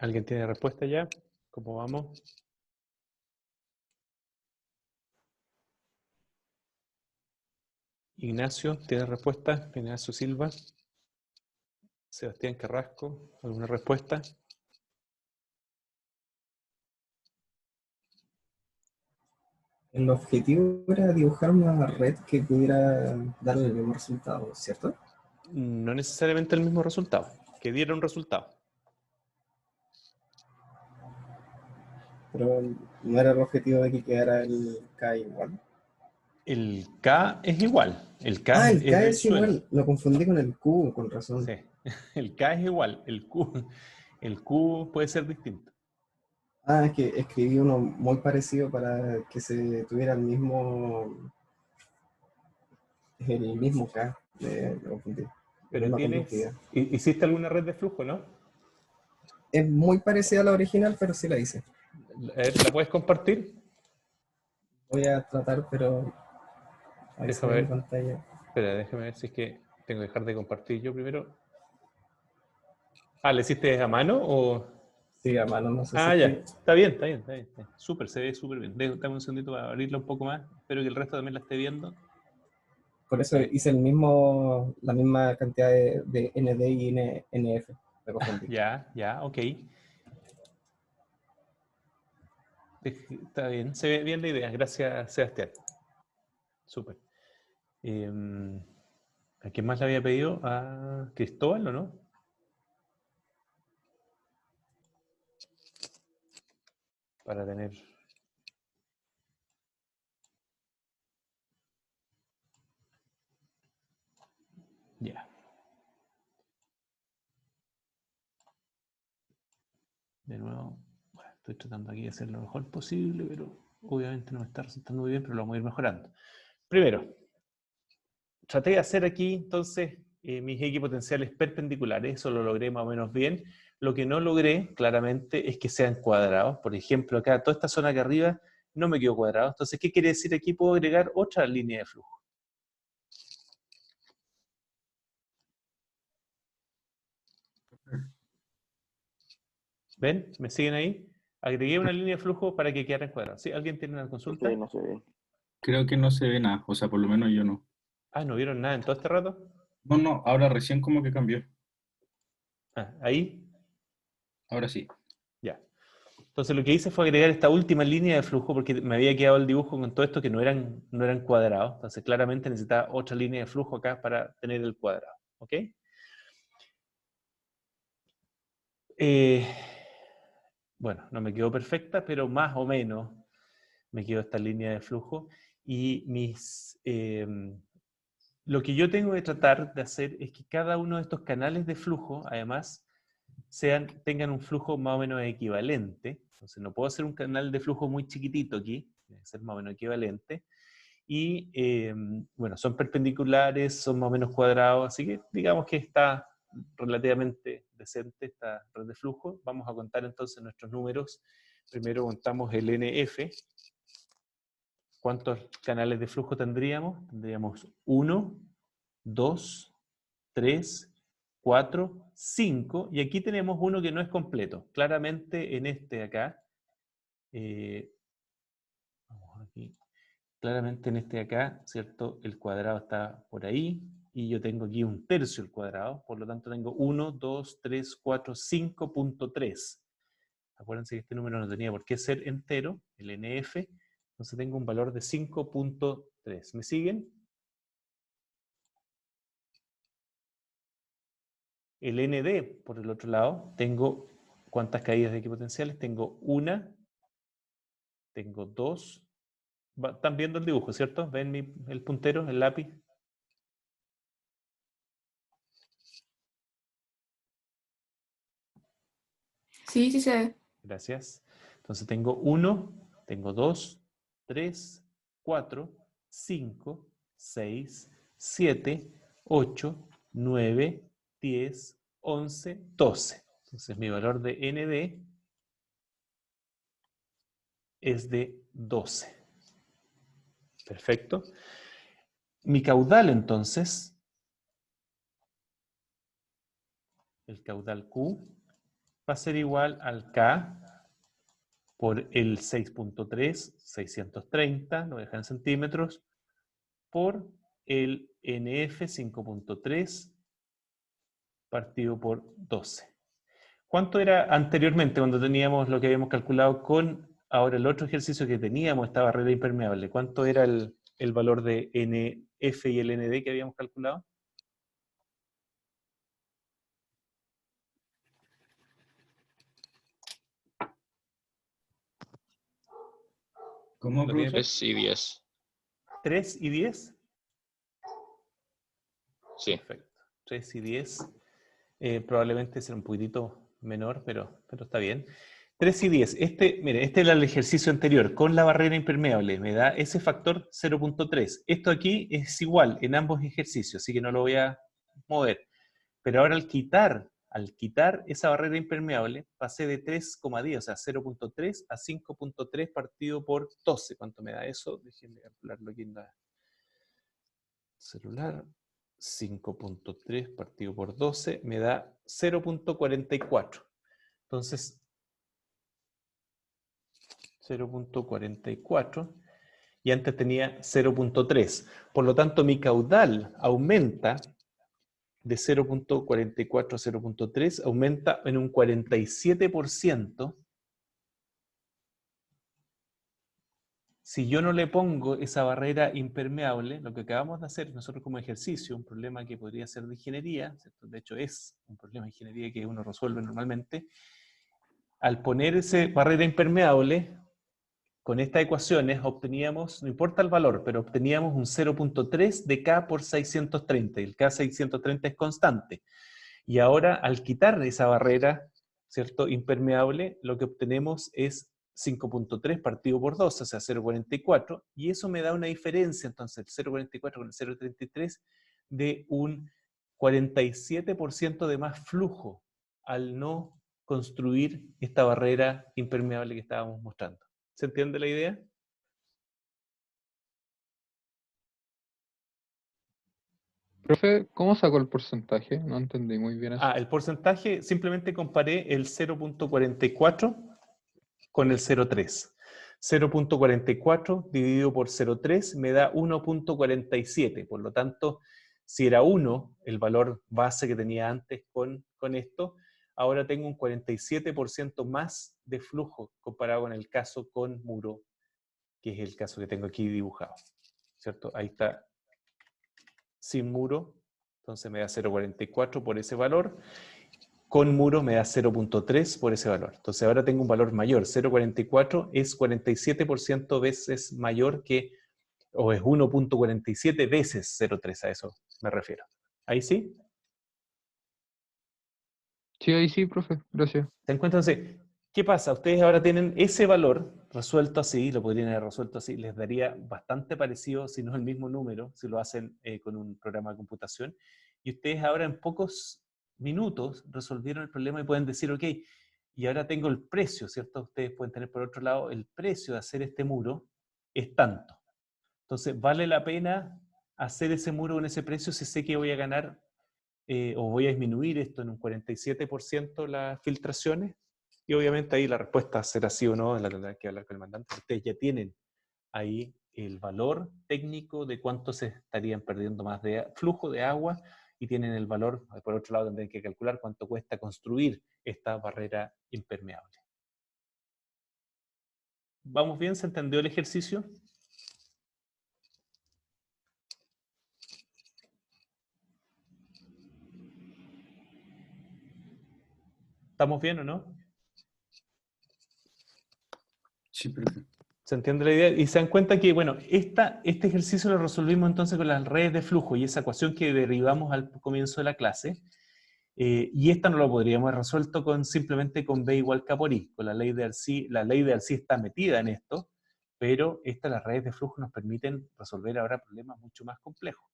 ¿Alguien tiene respuesta ya? ¿Cómo vamos? Ignacio, ¿tiene respuesta? Ignacio Silva. Sebastián Carrasco, ¿alguna respuesta? El objetivo era dibujar una red que pudiera darle el mismo resultado, ¿cierto? No necesariamente el mismo resultado, que diera un resultado. Pero no era el objetivo de que quedara el K igual. El K es igual. El K Ah, el es K del es suelo. igual. Lo confundí con el Q, con razón. Sí. El K es igual. El Q puede ser distinto. Ah, es que escribí uno muy parecido para que se tuviera el mismo K. Me confundí. La Pero misma complejidad. hiciste alguna red de flujo, ¿no? Es muy parecida a la original, pero sí la hice. ¿La puedes compartir? Voy a tratar, pero ahí se Déjame ve mi ver. pantalla. Espera, déjame ver si es que tengo que dejar de compartir yo primero. Ah, ¿le hiciste a mano o...? Sí, a mano, no sé si Ah, es ya. que... Está bien, está bien, está bien. Está bien. Súper, se ve súper bien. Dame un segundito para abrirla un poco más. Espero que el resto también la esté viendo. Por eso Ahí. hice la misma cantidad de ND y NF. Me confundí. Ya, ok. Está bien, se ve bien la idea. Gracias, Sebastián. Súper. ¿A quién más le había pedido? ¿A Cristóbal o no? Para tener... Ya. De nuevo, bueno, estoy tratando aquí de hacer lo mejor posible, pero obviamente no me está resultando muy bien, pero lo vamos a ir mejorando. Primero, traté de hacer aquí entonces mis equipotenciales perpendiculares, eso lo logré más o menos bien. Lo que no logré claramente es que sean cuadrados. Por ejemplo, acá toda esta zona acá arriba no me quedó cuadrado. Entonces, ¿qué quiere decir? Aquí puedo agregar otra línea de flujo. ¿Ven? ¿Me siguen ahí? Agregué una línea de flujo para que quedara en cuadrado. ¿Sí? ¿Alguien tiene una consulta? Sí, no se ve. Creo que no se ve nada, o sea, por lo menos yo no. Ah, ¿no vieron nada en todo este rato? No, no, ahora recién como que cambió. Ah, ahí, Ahora sí. ya. Entonces lo que hice fue agregar esta última línea de flujo porque me había quedado el dibujo con todo esto que no eran cuadrados. Entonces claramente necesitaba otra línea de flujo acá para tener el cuadrado. ¿Ok? Eh, bueno, no me quedó perfecta, pero más o menos me quedó esta línea de flujo. Y lo que yo tengo que tratar de hacer es que cada uno de estos canales de flujo, además, tengan un flujo más o menos equivalente. Entonces no puedo hacer un canal de flujo muy chiquitito aquí, debe ser más o menos equivalente. Y bueno, son perpendiculares, son más o menos cuadrados, así que digamos que está relativamente decente esta red de flujo. Vamos a contar entonces nuestros números. Primero contamos el NF. ¿Cuántos canales de flujo tendríamos? Tendríamos 1, 2, 3, 4, 5, y aquí tenemos uno que no es completo. Claramente en este acá, vamos aquí, claramente en este acá, ¿cierto? El cuadrado está por ahí, y yo tengo aquí un tercio el cuadrado, por lo tanto tengo 1, 2, 3, 4, 5.3. Acuérdense que este número no tenía por qué ser entero, el NF, entonces tengo un valor de 5.3. ¿Me siguen? El ND, por el otro lado, tengo ¿cuántas caídas de equipotenciales? Tengo una, tengo dos. Están viendo el dibujo, ¿cierto? ¿Ven el puntero, el lápiz? Sí, sí se ve. Gracias. Entonces tengo 1, tengo 2, 3, 4, 5, 6, 7, 8, 9, 10, 11, 12. Entonces mi valor de ND es de 12. Perfecto. Mi caudal entonces, el caudal Q, va a ser igual al K por el 6.3, 630, lo voy a dejar en centímetros, por el NF 5.3 partido por 12. ¿Cuánto era anteriormente cuando teníamos lo que habíamos calculado con ahora el otro ejercicio que teníamos, esta barrera impermeable? ¿Cuánto era el valor de NF y el ND que habíamos calculado? ¿Cómo, ¿Lo tienen? profesor? 3 y 10. 3 y 10. Sí. Perfecto. 3 y 10. Probablemente será un poquitito menor, pero está bien. 3 y 10. Mire, este era el ejercicio anterior. Con la barrera impermeable me da ese factor 0.3. Esto aquí es igual en ambos ejercicios, así que no lo voy a mover. Pero ahora al quitar esa barrera impermeable, pasé de 3,10, o sea, 0.3 a 5.3 partido por 12. ¿Cuánto me da eso? Déjenme calcularlo aquí en la celular. 5.3 partido por 12 me da 0.44. Entonces, 0.44 y antes tenía 0.3. Por lo tanto, mi caudal aumenta de 0.44 a 0.3, aumenta en un 47%. Si yo no le pongo esa barrera impermeable, lo que acabamos de hacer nosotros como ejercicio, un problema que podría ser de ingeniería, ¿cierto? De hecho es un problema de ingeniería que uno resuelve normalmente, al poner esa barrera impermeable, con estas ecuaciones obteníamos, no importa el valor, pero obteníamos un 0.3 de K por 630, y el K 630 es constante. Y ahora, al quitar esa barrera, ¿cierto?, impermeable, lo que obtenemos es 5.3 partido por 2, o sea, 0.44, y eso me da una diferencia, entonces, el 0.44 con el 0.33, de un 47% de más flujo al no construir esta barrera impermeable que estábamos mostrando. ¿Se entiende la idea? Profe, ¿cómo sacó el porcentaje? No entendí muy bien eso. El porcentaje, simplemente comparé el 0.44 con el 0.3. 0.44 dividido por 0.3 me da 1.47. Por lo tanto, si era 1, el valor base que tenía antes con esto, ahora tengo un 47% más de flujo comparado con el caso con muro, que es el caso que tengo aquí dibujado. ¿Cierto? Ahí está sin muro, entonces me da 0.44 por ese valor. Con muro me da 0.3 por ese valor. Entonces ahora tengo un valor mayor. 0.44 es 47% veces mayor que, o es 1.47 veces 0.3, a eso me refiero. ¿Ahí sí? Sí, ahí sí, profe, gracias. ¿Se encuentran? Entonces, ¿qué pasa? Ustedes ahora tienen ese valor resuelto así, lo podrían haber resuelto así, les daría bastante parecido, si no el mismo número, si lo hacen con un programa de computación. Y ustedes ahora en pocos minutos resolvieron el problema y pueden decir, ok, y ahora tengo el precio, ¿cierto? Ustedes pueden tener por otro lado, el precio de hacer este muro es tanto. Entonces, ¿vale la pena hacer ese muro con ese precio si sé que voy a ganar o voy a disminuir esto en un 47% las filtraciones? Y obviamente ahí la respuesta será sí o no, la tendrán que hablar con el mandante. Ustedes ya tienen ahí el valor técnico de cuánto se estarían perdiendo más de flujo de agua y tienen el valor, por otro lado tendrán que calcular cuánto cuesta construir esta barrera impermeable. ¿Vamos bien? ¿Se entendió el ejercicio? ¿Estamos bien o no? Sí, perfecto. ¿Se entiende la idea? Y se dan cuenta que, bueno, este ejercicio lo resolvimos entonces con las redes de flujo y esa ecuación que derivamos al comienzo de la clase. Y esta no lo podríamos haber resuelto simplemente con B igual K por I. Con la ley de Arcy, la ley de Arcy está metida en esto, pero las redes de flujo nos permiten resolver ahora problemas mucho más complejos.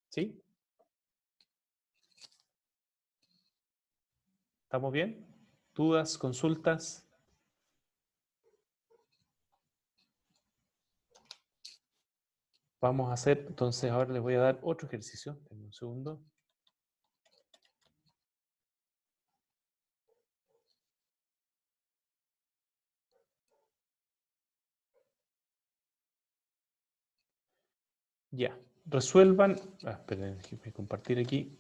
¿Sí? ¿Estamos bien? ¿Dudas? ¿Consultas? Vamos a hacer, entonces ahora les voy a dar otro ejercicio. Denme un segundo. Ya. Resuelvan. Esperen, déjenme compartir aquí.